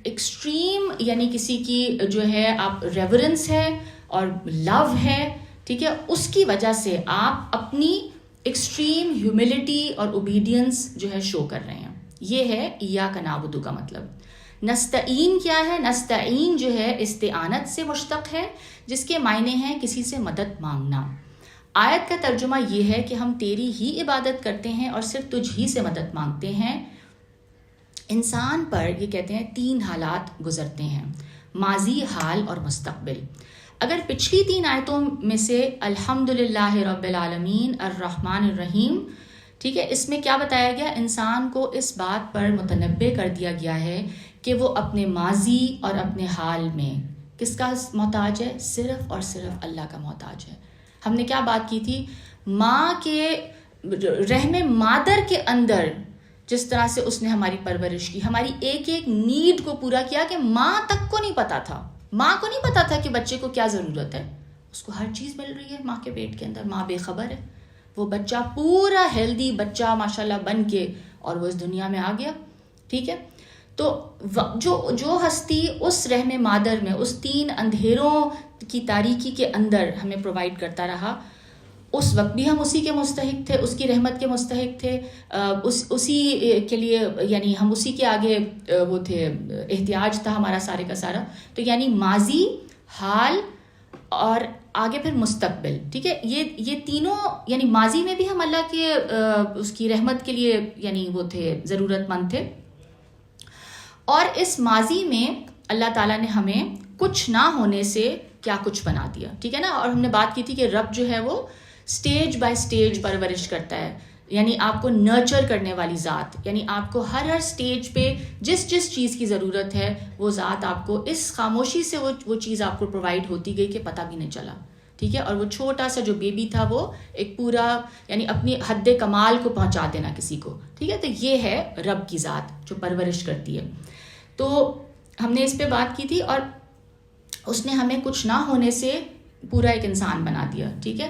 ایکسٹریم, یعنی کسی کی جو ہے آپ ریورنس ہے اور لو ہے, ٹھیک ہے, اس کی وجہ سے آپ اپنی ایکسٹریم ہیوملٹی اور اوبیڈینس جو ہے شو کر رہے ہیں. یہ ہے ایاک نعبدو کا مطلب. نستعین کیا ہے؟ نستعین جو ہے استعانت سے مشتق ہے، جس کے معنی ہیں کسی سے مدد مانگنا. آیت کا ترجمہ یہ ہے کہ ہم تیری ہی عبادت کرتے ہیں اور صرف تجھ ہی سے مدد مانگتے ہیں. انسان پر یہ کہتے ہیں 3 حالات گزرتے ہیں، ماضی، حال اور مستقبل. اگر پچھلی 3 آیتوں میں سے الحمدللہ رب العالمین الرحمن الرحیم، ٹھیک ہے، اس میں کیا بتایا گیا؟ انسان کو اس بات پر متنبہ کر دیا گیا ہے کہ وہ اپنے ماضی اور اپنے حال میں کس کا محتاج ہے؟ صرف اور صرف اللہ کا محتاج ہے. ہم نے کیا بات کی تھی؟ ماں کے رحم مادر کے اندر جس طرح سے اس نے ہماری پرورش کی، ہماری ایک ایک نیڈ کو پورا کیا کہ ماں تک کو نہیں پتا تھا، ماں کو نہیں پتا تھا کہ بچے کو کیا ضرورت ہے. اس کو ہر چیز مل رہی ہے ماں کے پیٹ کے اندر، ماں بے خبر ہے. وہ بچہ پورا ہیلدی بچہ ماشاءاللہ بن کے اور وہ اس دنیا میں آ گیا. ٹھیک ہے، تو جو ہستی اس رحم مادر میں اس 3 اندھیروں کی تاریکی کے اندر ہمیں پرووائڈ کرتا رہا، اس وقت بھی ہم اسی کے مستحق تھے، اس کی رحمت کے مستحق تھے، اسی کے لیے یعنی ہم اسی کے آگے وہ تھے، احتیاج تھا ہمارا سارے کا سارا. تو یعنی ماضی، حال اور آگے پھر مستقبل. ٹھیک ہے، یہ تینوں یعنی ماضی میں بھی ہم اللہ کے اس کی رحمت کے لیے یعنی وہ تھے، ضرورت مند تھے. اور اس ماضی میں اللہ تعالیٰ نے ہمیں کچھ نہ ہونے سے کیا کچھ بنا دیا. ٹھیک ہے نا. اور ہم نے بات کی تھی کہ رب جو ہے وہ سٹیج بائی سٹیج پرورش کرتا ہے، یعنی آپ کو نرچر کرنے والی ذات، یعنی آپ کو ہر سٹیج پہ جس چیز کی ضرورت ہے وہ ذات آپ کو اس خاموشی سے وہ چیز آپ کو پرووائڈ ہوتی گئی کہ پتہ بھی نہیں چلا. ٹھیک ہے، اور وہ چھوٹا سا جو بیبی تھا وہ ایک پورا یعنی اپنی حد کمال کو پہنچا دینا کسی کو. ٹھیک ہے، تو یہ ہے رب کی ذات جو پرورش کرتی ہے. تو ہم نے اس پہ بات کی تھی، اور اس نے ہمیں کچھ نہ ہونے سے پورا ایک انسان بنا دیا. ٹھیک ہے،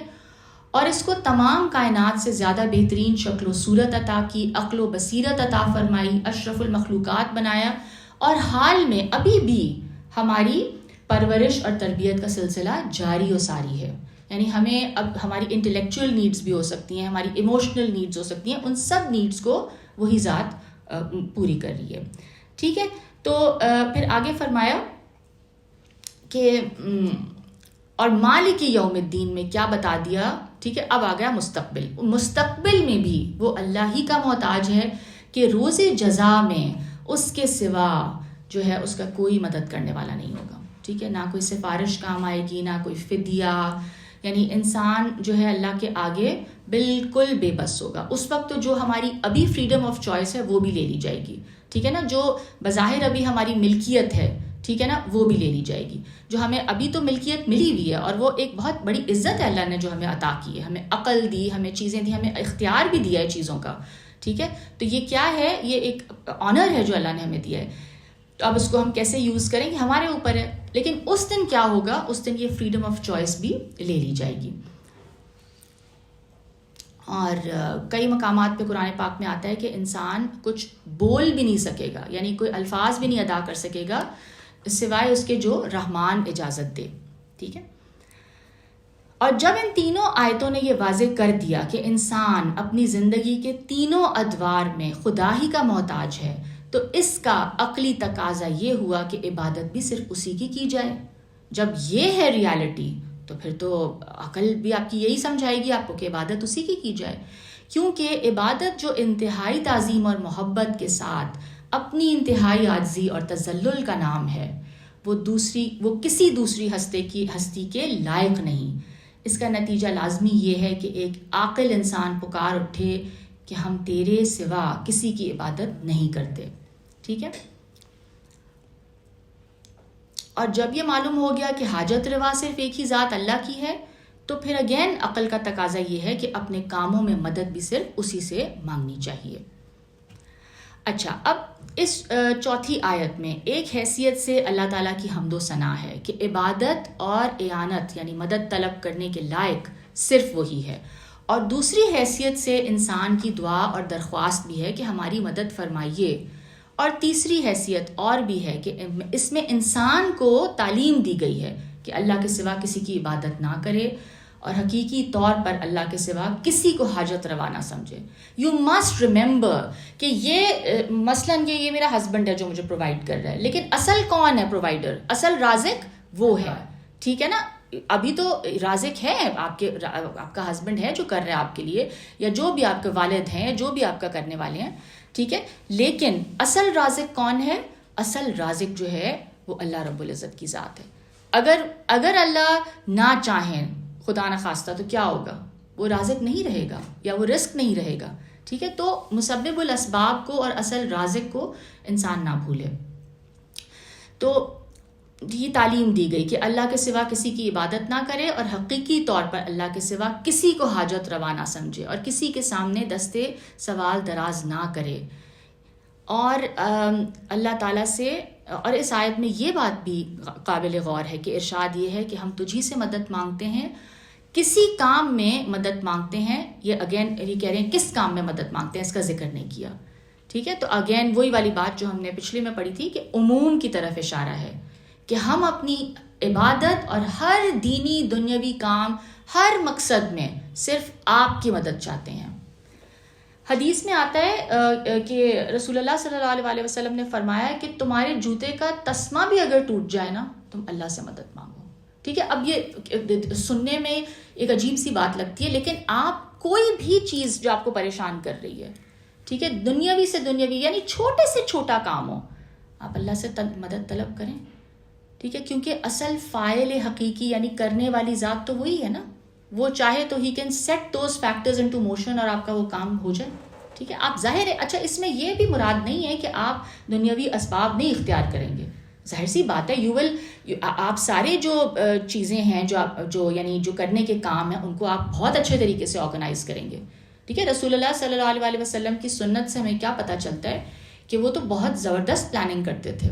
اور اس کو تمام کائنات سے زیادہ بہترین شکل و صورت عطا کی، عقل و بصیرت عطا فرمائی، اشرف المخلوقات بنایا. اور حال میں ابھی بھی ہماری پرورش اور تربیت کا سلسلہ جاری و ساری ہے. یعنی ہمیں اب ہماری انٹلیکچوئل نیڈز بھی ہو سکتی ہیں، ہماری ایموشنل نیڈز ہو سکتی ہیں، ان سب نیڈز کو وہی ذات پوری کر رہی ہے. ٹھیک ہے، تو پھر آگے فرمایا کہ اور مالک یوم الدین میں کیا بتا دیا. ٹھیک ہے، اب آ گیا مستقبل. مستقبل میں بھی وہ اللہ ہی کا محتاج ہے کہ روز جزا میں اس کے سوا جو ہے اس کا کوئی مدد کرنے والا نہیں ہوگا. ٹھیک ہے، نہ کوئی سفارش کام آئے گی، نہ کوئی فدیہ. یعنی انسان جو ہے اللہ کے آگے بالکل بے بس ہوگا. اس وقت تو جو ہماری ابھی فریڈم آف چوائس ہے وہ بھی لے لی جائے گی. ٹھیک ہے نا، جو بظاہر ابھی ہماری ملکیت ہے، ٹھیک ہے نا، وہ بھی لے لی جائے گی. جو ہمیں ابھی تو ملکیت ملی ہوئی ہے، اور وہ ایک بہت بڑی عزت ہے اللہ نے جو ہمیں عطا کی ہے. ہمیں عقل دی، ہمیں چیزیں دی، ہمیں اختیار بھی دیا ہے چیزوں کا. ٹھیک ہے، تو یہ کیا ہے؟ یہ ایک آنر ہے جو اللہ نے ہمیں دیا ہے. تو اب اس کو ہم کیسے یوز کریں گے ہمارے اوپر ہے. لیکن اس دن کیا ہوگا؟ اس دن یہ فریڈم آف چوائس بھی لے لی جائے گی. اور کئی مقامات پہ قرآن پاک میں آتا ہے کہ انسان کچھ بول بھی نہیں سکے گا، یعنی کوئی الفاظ بھی نہیں ادا کر سکے گا سوائے اس کے جو رحمان اجازت دے. ٹھیک ہے، اور جب ان تینوں آیتوں نے یہ واضح کر دیا کہ انسان اپنی زندگی کے تینوں ادوار میں خدا ہی کا محتاج ہے، تو اس کا عقلی تقاضا یہ ہوا کہ عبادت بھی صرف اسی کی جائے. جب یہ ہے ریالٹی تو پھر تو عقل بھی آپ کی یہی سمجھائے گی آپ کو کہ عبادت اسی کی جائے. کیونکہ عبادت جو انتہائی تعظیم اور محبت کے ساتھ اپنی انتہائی عاجزی اور تذلل کا نام ہے، وہ کسی دوسری ہستی کے لائق نہیں. اس کا نتیجہ لازمی یہ ہے کہ ایک عاقل انسان پکار اٹھے کہ ہم تیرے سوا کسی کی عبادت نہیں کرتے. ٹھیک ہے، اور جب یہ معلوم ہو گیا کہ حاجت روا صرف ایک ہی ذات اللہ کی ہے، تو پھر اگین عقل کا تقاضا یہ ہے کہ اپنے کاموں میں مدد بھی صرف اسی سے مانگنی چاہیے. اچھا، اب اس چوتھی آیت میں ایک حیثیت سے اللہ تعالیٰ کی حمد و ثنا ہے کہ عبادت اور اعانت یعنی مدد طلب کرنے کے لائق صرف وہی ہے، اور دوسری حیثیت سے انسان کی دعا اور درخواست بھی ہے کہ ہماری مدد فرمائیے. اور تیسری حیثیت اور بھی ہے کہ اس میں انسان کو تعلیم دی گئی ہے کہ اللہ کے سوا کسی کی عبادت نہ کرے، اور حقیقی طور پر اللہ کے سوا کسی کو حاجت روا نہ سمجھے. یو مسٹ ریممبر کہ یہ مثلاً یہ میرا ہسبینڈ ہے جو مجھے پرووائڈ کر رہا ہے, لیکن اصل کون ہے پرووائڈر؟ اصل رازق وہ ہے, ٹھیک ہے نا. ابھی تو رازق ہے آپ کا ہسبینڈ ہے جو کر رہا ہے آپ کے لیے, یا جو بھی آپ کے والد ہیں, جو بھی آپ کا کرنے والے ہیں, ٹھیک ہے. لیکن اصل رازق کون ہے؟ اصل رازق جو ہے وہ اللہ رب العزت کی ذات ہے. اگر اللہ نہ چاہیں خدا نہ خواستہ تو کیا ہوگا؟ وہ رازق نہیں رہے گا یا وہ رزق نہیں رہے گا, ٹھیک ہے. تو مسبب الاسباب کو اور اصل رازق کو انسان نہ بھولے. تو یہ تعلیم دی گئی کہ اللہ کے سوا کسی کی عبادت نہ کرے اور حقیقی طور پر اللہ کے سوا کسی کو حاجت روا نہ سمجھے اور کسی کے سامنے دستے سوال دراز نہ کرے. اور اللہ تعالیٰ سے, اور اس آیت میں یہ بات بھی قابل غور ہے کہ ارشاد یہ ہے کہ ہم تجھی سے مدد مانگتے ہیں, کسی کام میں مدد مانگتے ہیں. یہ اگین یہ کہہ رہے ہیں کس کام میں مدد مانگتے ہیں, اس کا ذکر نہیں کیا, ٹھیک ہے. تو اگین وہی والی بات جو ہم نے پچھلے میں پڑھی تھی کہ عموم کی طرف اشارہ ہے کہ ہم اپنی عبادت اور ہر دینی دنیاوی کام, ہر مقصد میں صرف آپ کی مدد چاہتے ہیں. حدیث میں آتا ہے کہ رسول اللہ صلی اللہ علیہ وسلم نے فرمایا کہ تمہارے جوتے کا تسمہ بھی اگر ٹوٹ جائے نا, تم اللہ سے مدد مانگو, ٹھیک ہے. اب یہ سننے میں ایک عجیب سی بات لگتی ہے, لیکن آپ کوئی بھی چیز جو آپ کو پریشان کر رہی ہے, ٹھیک ہے, دنیاوی سے دنیاوی یعنی چھوٹے سے چھوٹا کام ہو, آپ اللہ سے مدد طلب کریں, ٹھیک ہے. کیونکہ اصل فاعل حقیقی یعنی کرنے والی ذات تو وہی ہے نا. وہ چاہے تو ہی can set those factors into motion اور آپ کا وہ کام ہو جائے, ٹھیک ہے. آپ ظاہر ہے, اچھا اس میں یہ بھی مراد نہیں ہے کہ آپ دنیاوی اسباب نہیں اختیار کریں گے, ظاہر سی بات ہے. آپ سارے جو چیزیں ہیں جو یعنی جو کرنے کے کام ہیں ان کو آپ بہت اچھے طریقے سے آرگنائز کریں گے, ٹھیک ہے. رسول اللہ صلی اللہ علیہ وسلم کی سنت سے ہمیں کیا پتہ چلتا ہے کہ وہ تو بہت زبردست پلاننگ کرتے تھے.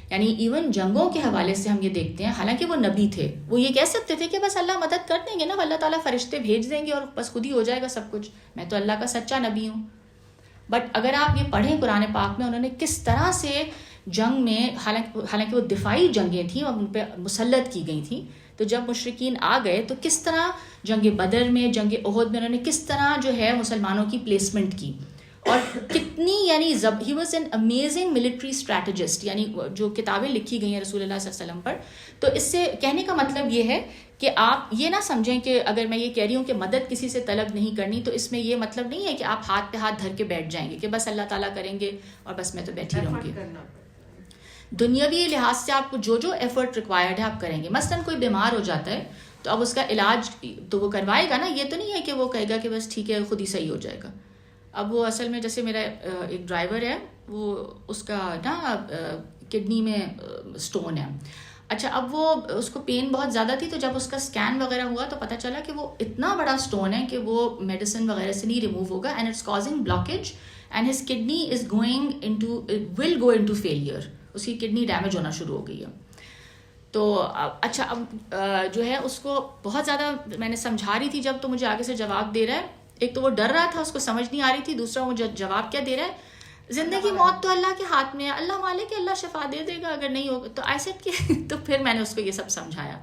یعنی ایون جنگوں کے حوالے سے ہم یہ دیکھتے ہیں, حالانکہ وہ نبی تھے, وہ یہ کہہ سکتے تھے کہ بس اللہ مدد کر دیں گے نا, اللہ تعالیٰ فرشتے بھیج دیں گے اور بس خود ہی ہو جائے گا سب کچھ, میں تو اللہ کا سچا نبی ہوں. بٹ اگر آپ یہ پڑھیں قرآن پاک میں, انہوں نے کس طرح سے جنگ میں, حالانکہ وہ دفاعی جنگیں تھیں اور ان پہ مسلط کی گئی تھیں, تو جب مشرکین آ گئے تو کس طرح جنگ بدر میں, جنگ احد میں انہوں نے کس طرح جو ہے مسلمانوں کی پلیسمنٹ کی, اور کتنی یعنی he was an amazing military strategist. یعنی جو کتابیں لکھی گئی ہیں رسول اللہ صلی اللہ علیہ وسلم پر. تو اس سے کہنے کا مطلب یہ ہے کہ آپ یہ نہ سمجھیں کہ اگر میں یہ کہہ رہی ہوں کہ مدد کسی سے طلب نہیں کرنی, تو اس میں یہ مطلب نہیں ہے کہ آپ ہاتھ پہ ہاتھ دھر کے بیٹھ جائیں گے کہ بس اللہ تعالیٰ کریں گے اور بس میں تو بیٹھی رہوں گی. دنیاوی لحاظ سے آپ کو جو ایفرٹ ریکوائرڈ ہے آپ کریں گے. مثلاً کوئی بیمار ہو جاتا ہے تو اب اس کا علاج تو وہ کروائے گا نا, یہ تو نہیں ہے کہ وہ کہے گا کہ بس ٹھیک ہے خود ہی صحیح ہو جائے گا. اب وہ اصل میں جیسے میرا ایک ڈرائیور ہے, وہ اس کا نا کڈنی میں اسٹون ہے. اچھا اب وہ اس کو پین بہت زیادہ تھی, تو جب اس کا اسکین وغیرہ ہوا تو پتہ چلا کہ وہ اتنا بڑا اسٹون ہے کہ وہ میڈیسن وغیرہ سے نہیں ریموو ہوگا, and it's causing blockage and his kidney is going into will go into failure. اس کی کڈنی ڈیمیج ہونا شروع ہو گئی ہے. تو اچھا اب جو ہے اس کو بہت زیادہ میں نے سمجھا رہی تھی جب, تو مجھے آگے سے جواب دے رہا ہے. ایک تو وہ ڈر رہا تھا, اس کو سمجھ نہیں آ رہی تھی, دوسرا وہ جواب کیا دے رہا ہے, زندگی موت تو اللہ کے ہاتھ میں ہے, اللہ مالک ہے, اللہ شفا دے دے گا اگر نہیں ہوگا. تو آئی سیڈ کہ تو پھر میں نے اس کو یہ سب سمجھایا.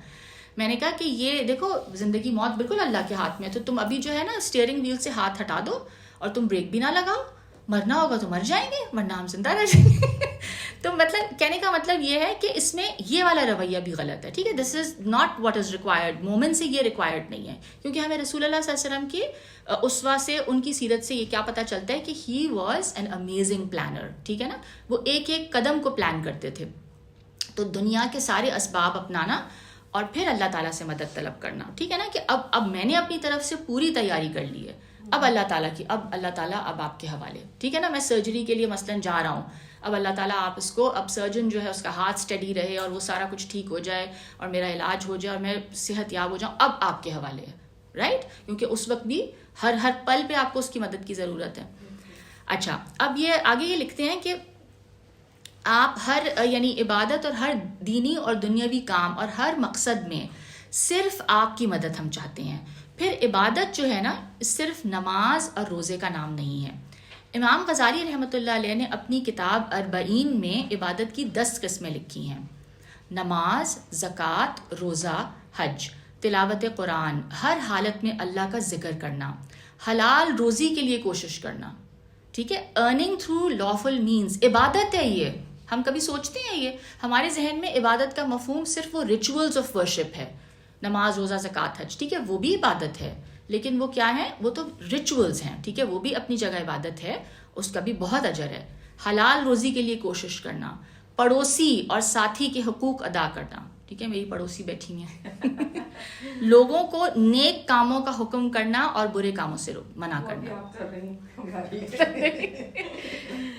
میں نے کہا کہ یہ دیکھو زندگی موت بالکل اللہ کے ہاتھ میں ہے, تو تم ابھی جو ہے نا اسٹیئرنگ ویل سے ہاتھ ہٹا دو اور تم بریک بھی نہ لگاؤ. مرنا ہوگا تو مر جائیں گے, ورنہ ہم زندہ رہ جائیں گے. تو مطلب کہنے کا مطلب یہ ہے کہ اس میں یہ والا رویہ بھی غلط ہے, ٹھیک ہے. This is not what is required. مومن سے یہ ریکوائرڈ نہیں ہے, کیونکہ ہمیں رسول اللہ صلی اللہ علیہ وسلم کی اسوا سے, ان کی سیرت سے یہ کیا پتہ چلتا ہے کہ he was an amazing planner, ٹھیک ہے نا. وہ ایک ایک قدم کو پلان کرتے تھے. تو دنیا کے سارے اسباب اپنانا اور پھر اللہ تعالیٰ سے مدد طلب کرنا, ٹھیک ہے نا. کہ اب میں نے اپنی طرف سے پوری تیاری کر لی ہے, اب اللہ تعالیٰ اب آپ کے حوالے, ٹھیک ہے نا. میں سرجری کے لیے مثلاً جا رہا ہوں, اب اللہ تعالیٰ آپ اس کو, اب سرجن جو ہے اس کا ہاتھ اسٹڈی رہے اور وہ سارا کچھ ٹھیک ہو جائے اور میرا علاج ہو جائے اور میں صحت یاب ہو جاؤں, اب آپ کے حوالے ہے, رائٹ. کیونکہ اس وقت بھی ہر پل پہ آپ کو اس کی مدد کی ضرورت ہے. اچھا اب یہ آگے یہ لکھتے ہیں کہ آپ ہر یعنی عبادت اور ہر دینی اور دنیاوی کام اور ہر مقصد میں صرف آپ کی مدد ہم چاہتے ہیں. پھر عبادت جو ہے نا صرف نماز اور روزے کا نام نہیں ہے. امام غزالی رحمۃ اللہ علیہ نے اپنی کتاب اربعین میں عبادت کی 10 قسمیں لکھی ہیں. نماز, زکوٰۃ, روزہ, حج. تلاوت قرآن، ہر حالت میں اللہ کا ذکر کرنا، حلال روزی کے لیے کوشش کرنا، ٹھیک ہے، ارننگ تھرو لافل مینز، عبادت ہے یہ. ہم کبھی سوچتے ہیں یہ ہمارے ذہن میں عبادت کا مفہوم صرف وہ ریچولز آف ورشپ ہے، نماز روزہ زکوٰۃ حج، ٹھیک ہے وہ بھی عبادت ہے، لیکن وہ کیا ہیں؟ وہ تو ریچولز ہیں، ٹھیک ہے وہ بھی اپنی جگہ عبادت ہے، اس کا بھی بہت اجر ہے. حلال روزی کے لیے کوشش کرنا، پڑوسی اور ساتھی کے حقوق ادا کرنا، ٹھیک ہے میری پڑوسی بیٹھی ہیں لوگوں کو نیک کاموں کا حکم کرنا اور برے کاموں سے منع کرنا.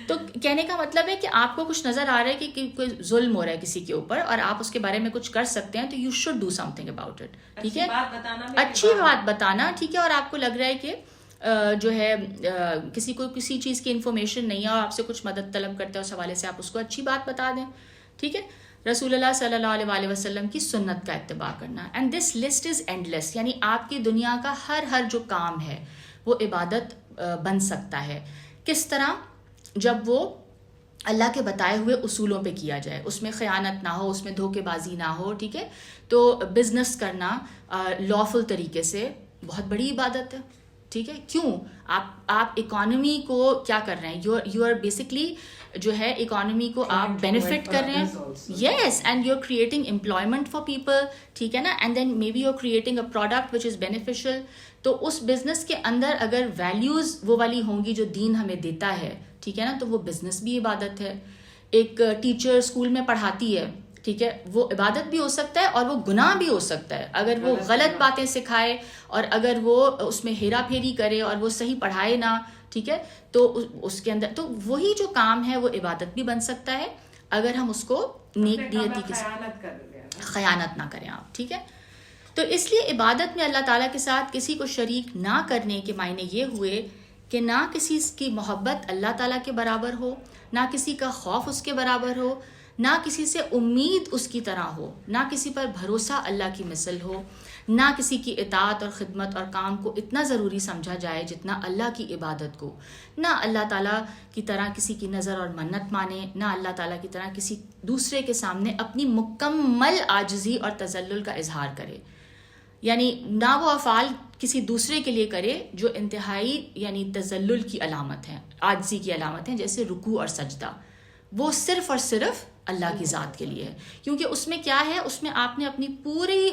تو کہنے کا مطلب ہے کہ آپ کو کچھ نظر آ رہا ہے کہ کوئی ظلم ہو رہا ہے کسی کے اوپر اور آپ اس کے بارے میں کچھ کر سکتے ہیں، تو you should do some thing about it, ٹھیک ہے، اچھی بات بتانا، ٹھیک ہے. اور آپ کو لگ رہا ہے کہ جو ہے کسی کو کسی چیز کی انفارمیشن نہیں ہے اور آپ سے کچھ مدد طلب کرتے ہیں اس حوالے سے، آپ اس کو اچھی بات بتا دیں، ٹھیک ہے. رسول اللہ صلی اللہ علیہ وسلم کی سنت کا اتباع کرنا. And this list is endless, یعنی آپ کی دنیا کا ہر جو کام ہے وہ عبادت بن سکتا ہے. کس طرح؟ جب وہ اللہ کے بتائے ہوئے اصولوں پہ کیا جائے، اس میں خیانت نہ ہو، اس میں دھوکے بازی نہ ہو، ٹھیک ہے. تو بزنس کرنا لافل طریقے سے بہت بڑی عبادت ہے، ٹھیک ہے. کیوں؟ آپ اکانومی کو کیا کر رہے ہیں؟ یو آر بیسکلی جو ہے اکانومی کو آپ بینیفٹ کر رہے ہیں، yes, and you are creating employment for people, ٹھیک ہے نا. And then maybe you are creating a product which is beneficial. تو اس بزنس کے اندر اگر ویلیوز وہ والی ہوں گی جو دین ہمیں دیتا ہے، ٹھیک ہے نا، تو وہ بزنس بھی عبادت ہے. ایک ٹیچر اسکول میں پڑھاتی ہے، ٹھیک ہے، وہ عبادت بھی ہو سکتا ہے اور وہ گناہ بھی ہو سکتا ہے اگر وہ غلط باتیں سکھائے اور اگر وہ اس میں ہیرا پھیری کرے اور وہ صحیح پڑھائے نہ، ٹھیک ہے. تو اس کے اندر تو وہی جو کام ہے وہ عبادت بھی بن سکتا ہے اگر ہم اس کو نیک نیتی کے ساتھ خیانت نہ کریں آپ، ٹھیک ہے. تو اس لیے عبادت میں اللہ تعالیٰ کے ساتھ کسی کو شریک نہ کرنے کے معنی یہ ہوئے کہ نہ کسی کی محبت اللہ تعالیٰ کے برابر ہو، نہ کسی کا خوف اس کے برابر ہو، نہ کسی سے امید اس کی طرح ہو، نہ کسی پر بھروسہ اللہ کی مثل ہو، نہ کسی کی اطاعت اور خدمت اور کام کو اتنا ضروری سمجھا جائے جتنا اللہ کی عبادت کو، نہ اللہ تعالیٰ کی طرح کسی کی نظر اور منت مانے، نہ اللہ تعالیٰ کی طرح کسی دوسرے کے سامنے اپنی مکمل عاجزی اور تذلل کا اظہار کرے. یعنی نہ وہ افعال کسی دوسرے کے لیے کرے جو انتہائی یعنی تذلل کی علامت ہیں، عاجزی کی علامت ہیں، جیسے رکوع اور سجدہ. وہ صرف اور صرف اللہ کی ذات کے لیے ہے، کیونکہ اس میں کیا ہے، اس میں آپ نے اپنی پوری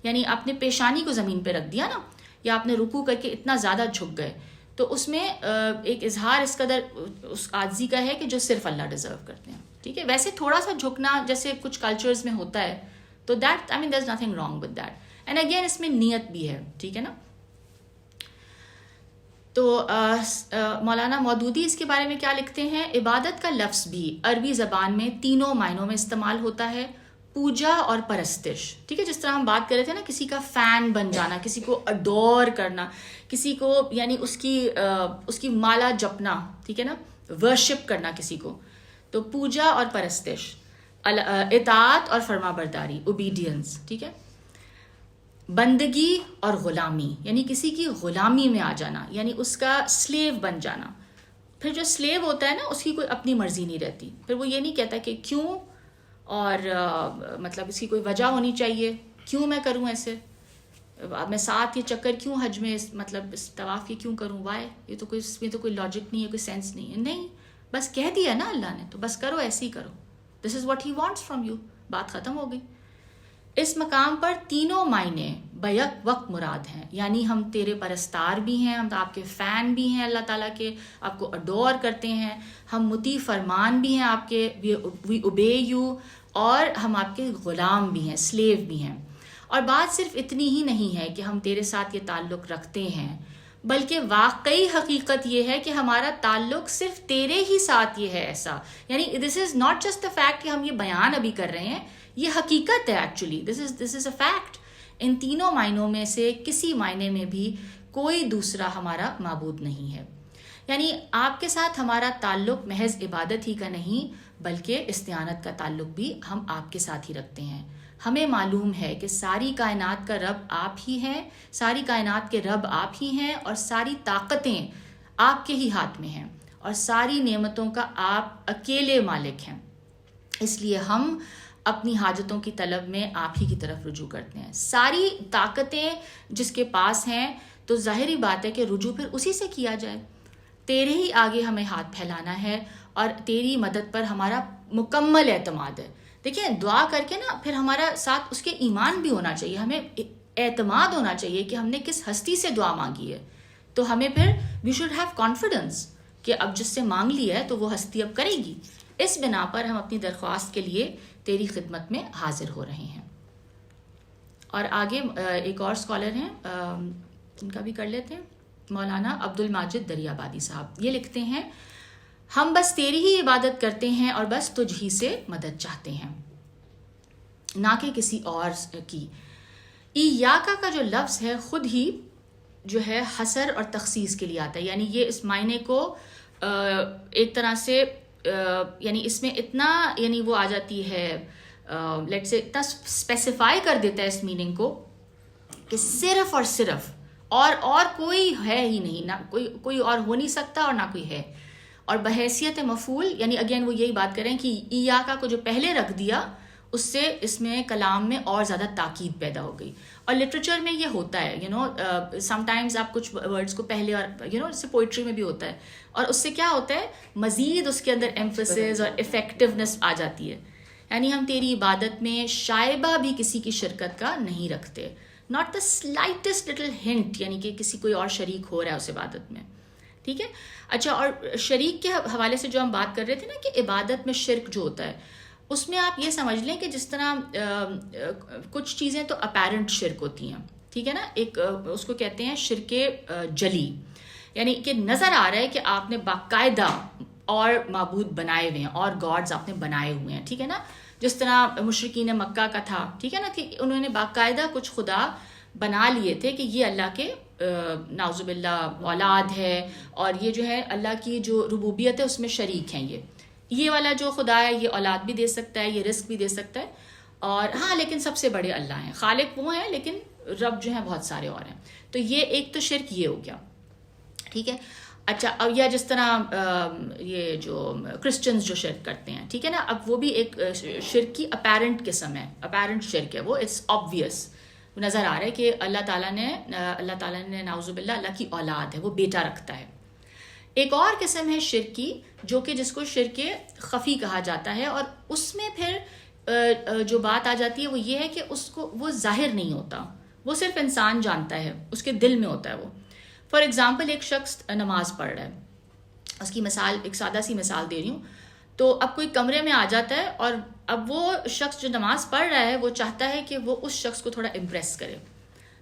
یعنی اپنے پیشانی کو زمین پہ رکھ دیا نا، یا آپ نے رکوع کر کے اتنا زیادہ جھک گئے، تو اس میں ایک اظہار اس قدر اس عاجزی کا ہے کہ جو صرف اللہ ڈیزرو کرتے ہیں، ٹھیک ہے. ویسے تھوڑا سا جھکنا جیسے کچھ کلچرز میں ہوتا ہے، تو that I mean there is nothing wrong with that. And again اس میں نیت بھی ہے، ٹھیک ہے نا. تو مولانا مودودی اس کے بارے میں کیا لکھتے ہیں؟ عبادت کا لفظ بھی عربی زبان میں تینوں معنوں میں استعمال ہوتا ہے، پوجا اور پرستش، ٹھیک ہے. جس طرح ہم بات کر رہے تھے نا، کسی کا فین بن جانا، کسی کو اڈور کرنا، کسی کو یعنی اس کی مالا جپنا، ٹھیک ہے نا، ورشپ کرنا کسی کو. تو پوجا اور پرستش، اطاعت اور فرما برداری، اوبیڈینس، ٹھیک ہے. بندگی اور غلامی، یعنی کسی کی غلامی میں آ جانا، یعنی اس کا سلیو بن جانا. پھر جو سلیو ہوتا ہے نا، اس کی کوئی اپنی مرضی نہیں رہتی، پھر وہ یہ نہیں کہتا کہ کیوں، اور مطلب اس کی کوئی وجہ ہونی چاہیے، کیوں میں کروں ایسے، میں 7 یہ چکر کیوں حج میں مطلب اس طواف کی کیوں کروں، وائے، یہ تو کوئی اس میں تو کوئی لاجک نہیں ہے، کوئی سینس نہیں ہے. نہیں، بس کہہ دیا نا اللہ نے، تو بس کرو، ایسے ہی کرو، this is what he wants from you, بات ختم ہو گئی. اس مقام پر تینوں معنی بیک وقت مراد ہیں، یعنی ہم تیرے پرستار بھی ہیں، ہم آپ کے فین بھی ہیں اللہ تعالیٰ کے، آپ کو اڈور کرتے ہیں، ہم مطیع فرمان بھی ہیں آپ کے، وی اوبے یو، اور ہم آپ کے غلام بھی ہیں، سلیو بھی ہیں. اور بات صرف اتنی ہی نہیں ہے کہ ہم تیرے ساتھ یہ تعلق رکھتے ہیں، بلکہ واقعی حقیقت یہ ہے کہ ہمارا تعلق صرف تیرے ہی ساتھ یہ ہے ایسا. یعنی this is not just the fact کہ ہم یہ بیان ابھی کر رہے ہیں، یہ حقیقت ہے actually, this is a fact. ان تینوں معنوں میں سے کسی معنی میں بھی کوئی دوسرا ہمارا معبود نہیں ہے. یعنی آپ کے ساتھ ہمارا تعلق محض عبادت ہی کا نہیں، بلکہ استعانت کا تعلق بھی ہم آپ کے ساتھ ہی رکھتے ہیں. ہمیں معلوم ہے کہ ساری کائنات کا رب آپ ہی ہیں، ساری کائنات کے رب آپ ہی ہیں، اور ساری طاقتیں آپ کے ہی ہاتھ میں ہیں، اور ساری نعمتوں کا آپ اکیلے مالک ہیں. اس لیے ہم اپنی حاجتوں کی طلب میں آپ ہی کی طرف رجوع کرتے ہیں. ساری طاقتیں جس کے پاس ہیں تو ظاہری بات ہے کہ رجوع پھر اسی سے کیا جائے. تیرے ہی آگے ہمیں ہاتھ پھیلانا ہے اور تیری مدد پر ہمارا مکمل اعتماد ہے. دیکھیں دعا کر کے نا پھر ہمارا ساتھ اس کے ایمان بھی ہونا چاہیے, ہمیں اعتماد ہونا چاہیے کہ ہم نے کس ہستی سے دعا مانگی ہے. تو ہمیں پھر وی شوڈ ہیو کانفیڈنس کہ اب جس سے مانگ لیا ہے تو وہ ہستی اب کرے گی. اس بنا پر ہم اپنی درخواست کے لیے تیری خدمت میں حاضر ہو رہے ہیں. اور آگے ایک اور اسکالر ہیں, ان کا بھی کر لیتے ہیں, مولانا عبد الماجد دریابادی صاحب. یہ لکھتے ہیں ہم بس تیری ہی عبادت کرتے ہیں اور بس تجھ ہی سے مدد چاہتے ہیں, نہ کہ کسی اور کی. ایاکا کا جو لفظ ہے خود ہی جو ہے حصر اور تخصیص کے لیے آتا ہے, یعنی یہ اس معنی کو ایک طرح سے یعنی اس میں اتنا یعنی وہ آ جاتی ہے لیٹ سے اتنا اسپیسیفائی کر دیتا ہے اس میننگ کو کہ صرف اور صرف اور کوئی ہے ہی نہیں, نہ کوئی اور ہو نہیں سکتا اور نہ کوئی ہے. اور بحیثیت مفعول یعنی اگین وہ یہی بات کریں کہ ایاکا کو جو پہلے رکھ دیا اس سے اس میں کلام میں اور زیادہ تاکید پیدا ہو گئی. اور لٹریچر میں یہ ہوتا ہے سم ٹائمز آپ کچھ ورڈس کو پہلے اور اس سے پوئٹری میں بھی ہوتا ہے, اور اس سے کیا ہوتا ہے مزید اس کے اندر ایمفسس اور افیکٹونیس آ جاتی ہے. یعنی ہم تیری عبادت میں شائبہ بھی کسی کی شرکت کا نہیں رکھتے, not the slightest little hint, یعنی کہ کسی کوئی اور شریک ہو رہا ہے اس عبادت میں. ٹھیک ہے. اچھا, اور شریک کے حوالے سے جو ہم بات کر رہے تھے نا کہ عبادت میں شرک جو ہوتا ہے اس میں آپ یہ سمجھ لیں کہ جس طرح کچھ چیزیں تو اپیرنٹ شرک ہوتی ہیں, ٹھیک ہے نا, ایک اس کو کہتے ہیں شرک جلی, یعنی کہ نظر آ رہا ہے کہ آپ نے باقاعدہ اور معبود بنائے ہوئے ہیں اور گاڈز آپ نے بنائے ہوئے ہیں, ٹھیک ہے نا, جس طرح مشرکین مکہ کا تھا, ٹھیک ہے نا, کہ انہوں نے باقاعدہ کچھ خدا بنا لیے تھے کہ یہ اللہ کے نعوذ باللہ اولاد ہے, اور یہ جو ہے اللہ کی جو ربوبیت ہے اس میں شریک ہیں. یہ والا جو خدا ہے یہ اولاد بھی دے سکتا ہے, یہ رزق بھی دے سکتا ہے, اور ہاں لیکن سب سے بڑے اللہ ہیں, خالق وہ ہیں لیکن رب جو ہیں بہت سارے اور ہیں. تو یہ ایک تو شرک یہ ہو گیا, ٹھیک ہے. اچھا, اب یا جس طرح یہ جو کرسچنز جو شرک کرتے ہیں, ٹھیک ہے نا, اب وہ بھی ایک شرک کی اپیرنٹ قسم ہے, اپیرنٹ شرک ہے وہ, اٹس آبویس, نظر آ رہا ہے کہ اللہ تعالیٰ نے نعوذ باللہ اللہ کی اولاد ہے, وہ بیٹا رکھتا ہے. ایک اور قسم ہے شرک کی جو کہ جس کو شرک خفی کہا جاتا ہے, اور اس میں پھر جو بات آ جاتی ہے وہ یہ ہے کہ اس کو وہ ظاہر نہیں ہوتا, وہ صرف انسان جانتا ہے, اس کے دل میں ہوتا ہے وہ. فار ایگزامپل ایک شخص نماز پڑھ رہا ہے, اس کی مثال ایک سادہ سی مثال دے رہی ہوں, تو اب کوئی کمرے میں آ جاتا ہے اور اب وہ شخص جو نماز پڑھ رہا ہے وہ چاہتا ہے کہ وہ اس شخص کو تھوڑا امپریس کرے,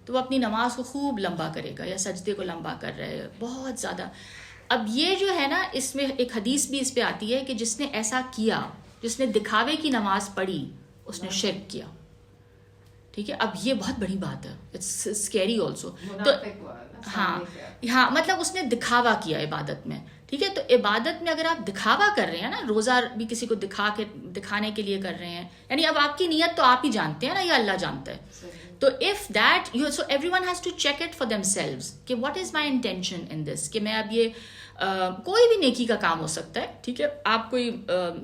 تو وہ اپنی نماز کو خوب لمبا کرے گا یا سجدے کو لمبا کر رہا ہے بہت زیادہ. اب یہ جو ہے نا, اس میں ایک حدیث بھی اس پہ آتی ہے کہ جس نے ایسا کیا, جس نے دکھاوے کی نماز پڑھی, اس نے شرک کیا. ٹھیک ہے, اب یہ بہت بڑی بات ہے, اٹس اسکیری آلسو. تو ہاں مطلب اس نے دکھاوا کیا عبادت میں, ٹھیک ہے. تو عبادت میں اگر آپ دکھاوا کر رہے ہیں نا, روزہ بھی کسی کو دکھانے کے لیے کر رہے ہیں, یعنی اب آپ کی نیت تو آپ ہی جانتے ہیں نا, یا اللہ جانتا ہے. تو if that so everyone has to check it for themselves کہ what is my intention in this, کہ میں اب یہ کوئی بھی نیکی کا کام ہو سکتا ہے, ٹھیک ہے, آپ کوئی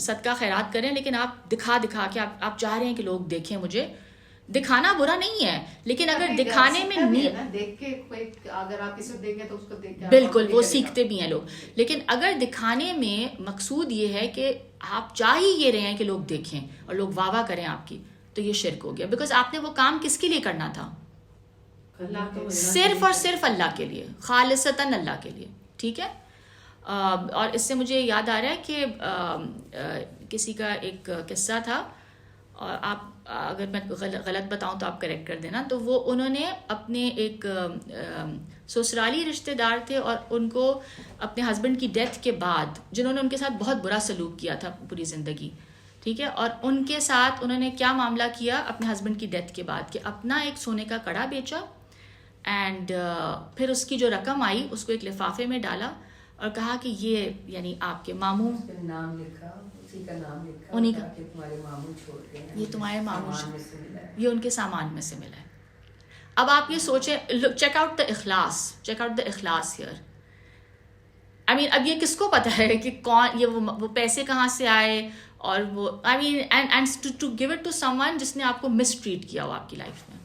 صدقہ خیرات کریں لیکن آپ دکھا کے آپ چاہ رہے ہیں کہ لوگ دیکھیں مجھے, دکھانا برا نہیں ہے, لیکن اگر دکھانے میں دیکھ کے اگر آپ کسی کو دیکھیں تو اس کو دیکھ کے بالکل وہ سیکھتے بھی ہیں لوگ, لیکن اگر دکھانے میں مقصود یہ ہے کہ آپ چاہ ہی یہ رہے ہیں کہ لوگ دیکھیں اور لوگ واہ واہ کریں آپ کی, تو یہ شرک ہو گیا. بیکاز آپ نے وہ کام کس کے لیے کرنا تھا, صرف اور صرف اللہ کے لیے, خالصتاً اللہ کے لیے, ٹھیک ہے. اور اس سے مجھے یاد آ رہا ہے کہ کسی کا ایک قصہ تھا, اور آپ اگر میں غلط بتاؤں تو آپ کریکٹ کر دینا. تو وہ انہوں نے اپنے ایک سسرالی رشتہ دار تھے, اور ان کو اپنے ہسبینڈ کی ڈیتھ کے بعد جنہوں نے ان کے ساتھ بہت برا سلوک کیا تھا پوری زندگی, ٹھیک ہے, اور ان کے ساتھ انہوں نے کیا معاملہ کیا اپنے ہسبینڈ کی ڈیتھ کے بعد, کہ اپنا ایک سونے کا کڑا بیچا, اینڈ پھر اس کی جو رقم آئی اس کو ایک لفافے میں ڈالا اور کہا کہ یہ یعنی آپ کے ماموں, نام لکھا, اسی کا نام لکھا, انہیں کا, تمہارے ماموں چھوڑ کے, یہ تمہارے ماموں, یہ ان کے سامان میں سے ملا ہے. اب آپ یہ سوچیں, چیک آؤٹ دا اخلاص ہیئر. آئی مین اب یہ کس کو پتا ہے کہ کون یہ وہ پیسے کہاں سے آئے, اور وہ I mean and to give it to someone جس نے آپ کو مس ٹریٹ کیا ہو آپ کی لائف میں.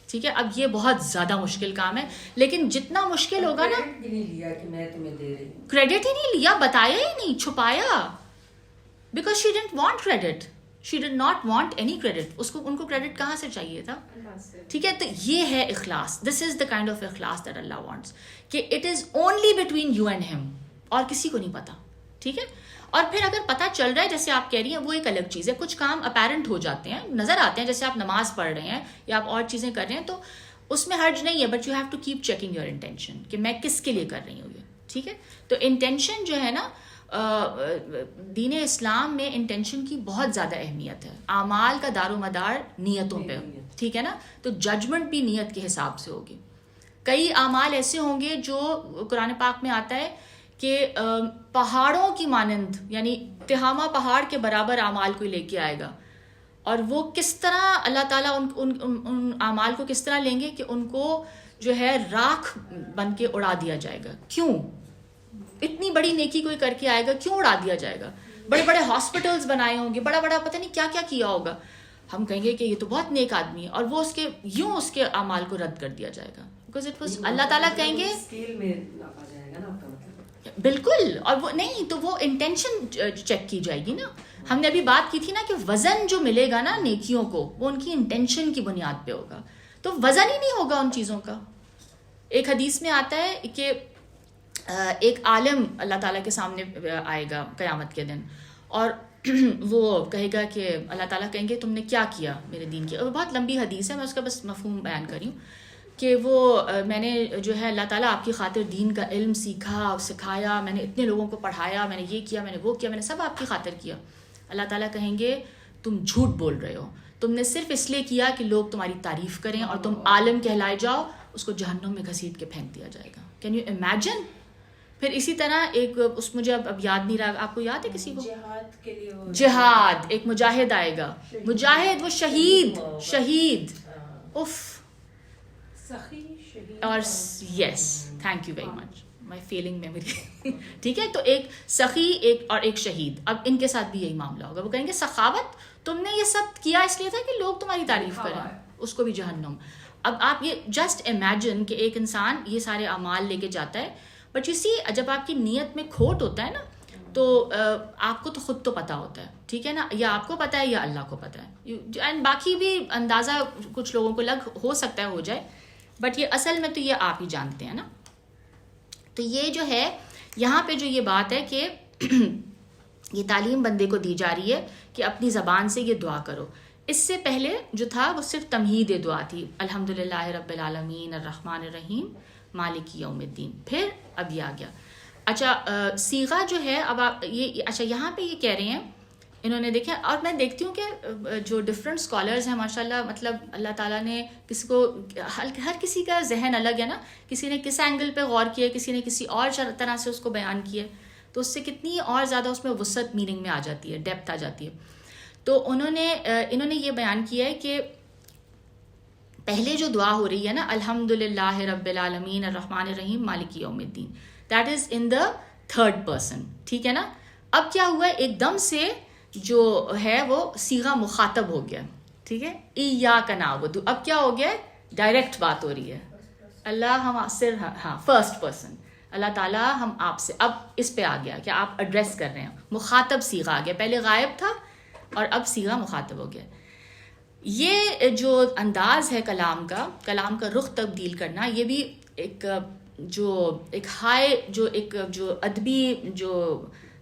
ٹھیک ہے, اب یہ بہت زیادہ مشکل کام ہے, لیکن جتنا مشکل ہوگا نا, بھی نہیں لیا کہ میں تمہیں دے رہی ہوں, کریڈٹ ہی نہیں لیا, بتایا ہی نہیں, چھپایا, because she didn't want credit, she did not want any credit. ان کو کریڈٹ کہاں سے چاہیے تھا؟ ٹھیک ہے, تو یہ ہے اخلاص. دس از دا کائنڈ آف اخلاص دیٹ اللہ وانٹس, کہ it is only between you and ہم, اور کسی کو نہیں پتا. ٹھیک ہے, اور پھر اگر پتہ چل رہا ہے جیسے آپ کہہ رہی ہیں, وہ ایک الگ چیز ہے. کچھ کام اپیرنٹ ہو جاتے ہیں, نظر آتے ہیں, جیسے آپ نماز پڑھ رہے ہیں یا آپ اور چیزیں کر رہے ہیں, تو اس میں حرج نہیں ہے, but you have to keep checking your intention کہ میں کس کے لیے کر رہی ہوں یہ. ٹھیک ہے, تو انٹینشن جو ہے نا, دین اسلام میں انٹینشن کی بہت زیادہ اہمیت ہے. اعمال کا دار و مدار نیتوں پہ, ٹھیک ہے نا, تو ججمنٹ بھی نیت کے حساب سے ہوگی. کئی اعمال ایسے ہوں گے جو قرآن پاک میں آتا ہے کہ پہاڑوں کی مانند, یعنی تہامہ پہاڑ کے برابر اعمال کو لے کے آئے گا, اور وہ کس طرح اللہ تعالیٰ ان اعمال کو کس طرح لیں گے کہ ان کو جو ہے راکھ بن کے اڑا دیا جائے گا. کیوں؟ اتنی بڑی نیکی کوئی کر کے آئے گا, کیوں اڑا دیا جائے گا؟ بڑے بڑے ہاسپٹلس بنائے ہوں گے, بڑا بڑا پتہ نہیں کیا کیا کیا ہوگا, ہم کہیں گے کہ یہ تو بہت نیک آدمی ہے, اور وہ اس کے اعمال کو رد کر دیا جائے گا, بیکاز اٹ واز, اللہ تعالیٰ کہیں گے بالکل. اور وہ نہیں تو وہ انٹینشن چیک کی جائے گی نا. ہم نے ابھی بات کی تھی نا کہ وزن جو ملے گا نا نیکیوں کو, وہ ان کی انٹینشن کی بنیاد پہ ہوگا, تو وزن ہی نہیں ہوگا ان چیزوں کا. ایک حدیث میں آتا ہے کہ ایک عالم اللہ تعالیٰ کے سامنے آئے گا قیامت کے دن, اور وہ کہے گا کہ اللہ تعالیٰ کہیں گے تم نے کیا کیا میرے دین کی. بہت لمبی حدیث ہے, میں اس کا بس مفہوم بیان کر رہی ہوں کہ وہ میں نے جو ہے اللہ تعالیٰ آپ کی خاطر دین کا علم سیکھا, سکھایا, میں نے اتنے لوگوں کو پڑھایا, میں نے یہ کیا, میں نے وہ کیا, میں نے سب آپ کی خاطر کیا. اللہ تعالیٰ کہیں گے تم جھوٹ بول رہے ہو, تم نے صرف اس لیے کیا کہ لوگ تمہاری تعریف کریں اور تم عالم کہلائے جاؤ. اس کو جہنم میں گھسیٹ کے پھینک دیا جائے گا. Can you imagine? پھر اسی طرح ایک اس مجھے اب یاد نہیں رہا, آپ کو یاد ہے کسی کو؟ جہاد, ایک مجاہد آئے گا, مجاہد, وہ شہید اف, اور yes thank you very much, my feeling memory. ٹھیک ہے, تو ایک سخی اور ایک شہید, اب ان کے ساتھ بھی یہی معاملہ ہوگا. وہ کہیں گے سخاوت تم نے یہ سب کیا اس لیے تھا کہ لوگ تمہاری تعریف کریں, اس کو بھی جہنم. اب آپ یہ جسٹ امیجن کہ ایک انسان یہ سارے اعمال لے کے جاتا ہے, بٹ یو سی جب آپ کی نیت میں کھوٹ ہوتا ہے نا, تو آپ کو تو خود تو پتہ ہوتا ہے, ٹھیک ہے نا, یا آپ کو پتہ ہے یا اللہ کو پتہ ہے, اینڈ باقی بھی اندازہ کچھ لوگوں کو ہو سکتا ہے ہو جائے, بٹ یہ اصل میں تو یہ آپ ہی جانتے ہیں نا. تو یہ جو ہے یہاں پہ جو یہ بات ہے کہ یہ تعلیم بندے کو دی جا رہی ہے کہ اپنی زبان سے یہ دعا کرو. اس سے پہلے جو تھا وہ صرف تمہید دعا تھی, الحمدللہ رب العالمین الرحمن الرحیم مالک یوم الدین. پھر اب یہ آ گیا. اچھا صیغہ جو ہے, اب آپ یہ اچھا یہاں پہ یہ کہہ رہے ہیں انہوں نے, دیکھیں, اور میں دیکھتی ہوں کہ جو ڈفرینٹ اسکالرز ہیں ماشاء اللہ, مطلب اللہ تعالیٰ نے کسی کو, ہر کسی کا ذہن الگ ہے نا, کسی نے کس اینگل پہ غور کیا, کسی نے کسی اور طرح سے اس کو بیان کیا, تو اس سے کتنی اور زیادہ اس میں وسعت میننگ میں آ جاتی ہے, ڈیپتھ آ جاتی ہے. تو انہوں نے یہ بیان کیا ہے کہ پہلے جو دعا ہو رہی ہے نا, الحمدللہ رب العالمین الرحمن الرحیم مالک یوم الدین, that is in the third person. ٹھیک ہے نا. اب کیا ہوا ہے, ایک دم سے جو ہے وہ صیغہ مخاطب ہو گیا. ٹھیک ہے, ایاک نعبد, اب کیا ہو گیا ہے, ڈائریکٹ بات ہو رہی ہے. اللہ ہم صرف, ہاں فرسٹ پرسن, اللہ تعالیٰ ہم آپ سے, اب اس پہ آ گیا کہ آپ ایڈریس کر رہے ہیں, مخاطب صیغہ آ گیا. پہلے غائب تھا اور اب صیغہ مخاطب ہو گیا. یہ جو انداز ہے کلام کا رخ تبدیل کرنا, یہ بھی ایک جو ادبی جو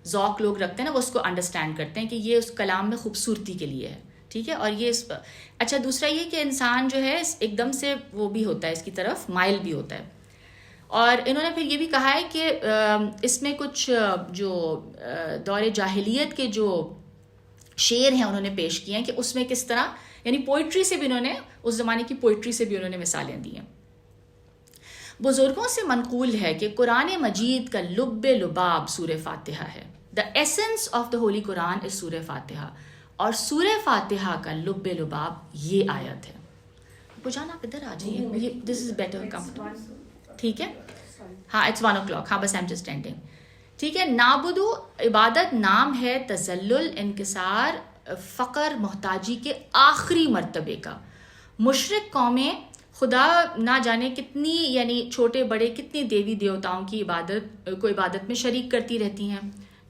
ذوق لوگ رکھتے ہیں نا, وہ اس کو انڈرسٹینڈ کرتے ہیں کہ یہ اس کلام میں خوبصورتی کے لیے ہے. ٹھیک ہے, اور یہ اچھا دوسرا یہ کہ انسان جو ہے ایک دم سے وہ بھی ہوتا ہے, اس کی طرف مائل بھی ہوتا ہے. اور انہوں نے پھر یہ بھی کہا ہے کہ اس میں کچھ جو دور جاہلیت کے جو شعر ہیں انہوں نے پیش کیے ہیں کہ اس میں کس طرح, یعنی پوئٹری سے بھی انہوں نے, اس زمانے کی پوئٹری سے بھی انہوں نے مثالیں دی ہیں. بزرگوں سے منقول ہے کہ قرآن مجید کا لب لباب سورہ فاتحہ ہے. The essence of the holy Quran is سورہ فاتحہ, اور سورہ فاتحہ کا لب لباب یہ آیت ہے. بجانا آپ ادھر آ جائیے, دس از بیٹر کمفرٹیبل. ٹھیک ہے, ہاں اٹس 1 o'clock, ہاں بس آئی ایم جسٹ اینڈنگ. ٹھیک ہے. نعبدو عبادت نام ہے تذلل، انکسار، فقر، محتاجی کے آخری مرتبے کا. مشرک قومیں خدا نہ جانے کتنی یعنی چھوٹے بڑے کتنی دیوی دیوتاؤں کی عبادت میں شریک کرتی رہتی ہیں،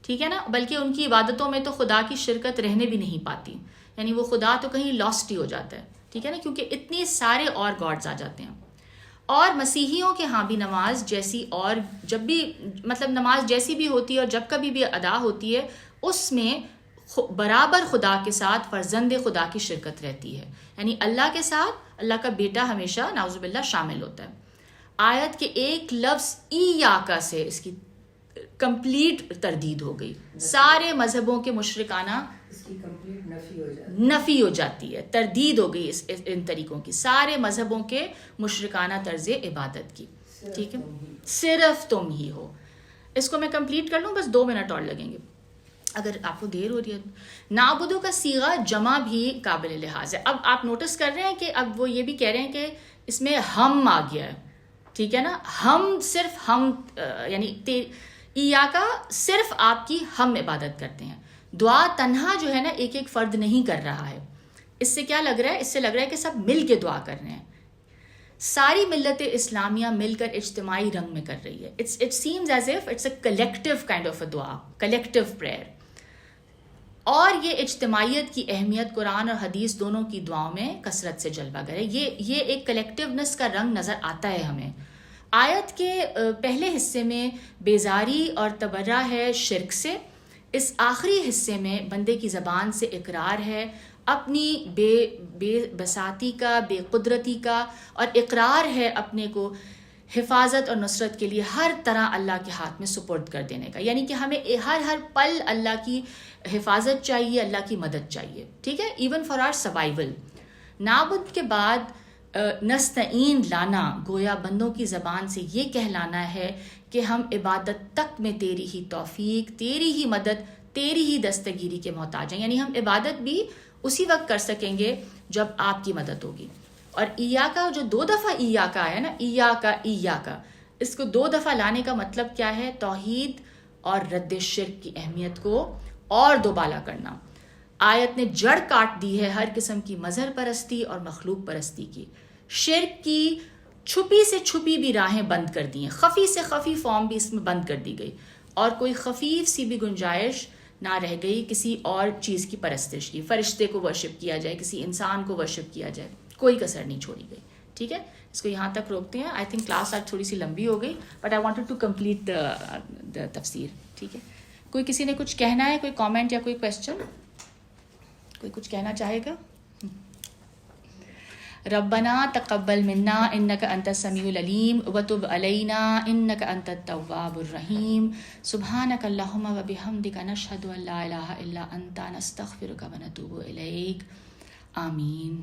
ٹھیک ہے نا، بلکہ ان کی عبادتوں میں تو خدا کی شرکت رہنے بھی نہیں پاتی، یعنی وہ خدا تو کہیں لاسٹ ہی ہو جاتا ہے، ٹھیک ہے نا، کیونکہ اتنے سارے اور گاڈز آ جاتے ہیں. اور مسیحیوں کے ہاں بھی نماز جیسی اور جب بھی مطلب نماز جیسی بھی ہوتی ہے اور جب کبھی بھی ادا ہوتی ہے اس میں برابر خدا کے ساتھ فرزند خدا کی شرکت رہتی ہے، یعنی اللہ کے ساتھ اللہ کا بیٹا ہمیشہ نعوذ باللہ شامل ہوتا ہے. آیت کے ایک لفظ ایاکا سے اس کی کمپلیٹ تردید ہو گئی. سارے مذہبوں کے مشرکانہ اس کی کمپلیٹ نفی ہو جاتی ہے، تردید ہو گئی ان طریقوں کی، سارے مذہبوں کے مشرکانہ طرز عبادت کی. ٹھیک ہے، صرف تم ہی ہو. اس کو میں کمپلیٹ کر لوں، بس 2 منٹ اور لگیں گے اگر آپ کو دیر ہو رہی ہے. نعبدو کا صیغہ جمع بھی قابل لحاظ ہے. اب آپ نوٹس کر رہے ہیں کہ اب وہ یہ بھی کہہ رہے ہیں کہ اس میں ہم آ گیا ہے، ٹھیک ہے نا، ہم صرف ہم یعنی ایاکا صرف آپ کی ہم عبادت کرتے ہیں. دعا تنہا جو ہے نا ایک ایک فرد نہیں کر رہا ہے. اس سے کیا لگ رہا ہے؟ اس سے لگ رہا ہے کہ سب مل کے دعا کر رہے ہیں. ساری ملت اسلامیہ مل کر اجتماعی رنگ میں کر رہی ہے. It seems as if it's a collective kind of a دعا، collective prayer. اور یہ اجتماعیت کی اہمیت قرآن اور حدیث دونوں کی دعاؤں میں کثرت سے جلوہ گر ہے. یہ ایک کلیکٹیونس کا رنگ نظر آتا ہے ہمیں. آیت کے پہلے حصے میں بیزاری اور تبرہ ہے شرک سے، اس آخری حصے میں بندے کی زبان سے اقرار ہے اپنی بے بساطی کا، بے قدرتی کا، اور اقرار ہے اپنے کو حفاظت اور نصرت کے لیے ہر طرح اللہ کے ہاتھ میں سپرد کر دینے کا. یعنی کہ ہمیں ہر پل اللہ کی حفاظت چاہیے، اللہ کی مدد چاہیے، ٹھیک ہے، ایون فار آر سروائیول. نعبد کے بعد نستعین لانا گویا بندوں کی زبان سے یہ کہلانا ہے کہ ہم عبادت تک میں تیری ہی توفیق، تیری ہی مدد، تیری ہی دستگیری کے محتاج ہیں. یعنی ہم عبادت بھی اسی وقت کر سکیں گے جب آپ کی مدد ہوگی. اور ایاکا جو 2 دفعہ ایاکا ہے نا، ایاکا، اس کو 2 دفعہ لانے کا مطلب کیا ہے؟ توحید اور رد شرک کی اہمیت کو اور دوبالا کرنا. آیت نے جڑ کاٹ دی ہے ہر قسم کی مظہر پرستی اور مخلوق پرستی کی. شرک کی چھپی سے چھپی بھی راہیں بند کر دی ہیں، خفی سے خفی فارم بھی اس میں بند کر دی گئی، اور کوئی خفیف سی بھی گنجائش نہ رہ گئی کسی اور چیز کی پرستش کی. فرشتے کو ورشپ کیا جائے، کسی انسان کو ورشپ کیا جائے، کوئی کسر نہیں چھوڑی گئی. ٹھیک ہے، اس کو یہاں تک روکتے ہیں. آئی تھنک کلاس آج تھوڑی سی لمبی ہو گئی، but I wanted to complete the تفسیر. ٹھیک ہے، کوئی کسی نے کچھ کہنا ہے، کوئی کامنٹ یا کوئی کویسچن؟ کوئی کچھ کہنا چاہے گا؟ ربنا تقبل منا انک انت السمیع العلیم وتب علینا انک انت التواب الرحیم. سبحانک اللہم وبحمدک نشہد ان لا الہ الا انت نستغفرک ونتوب الیک. آمین.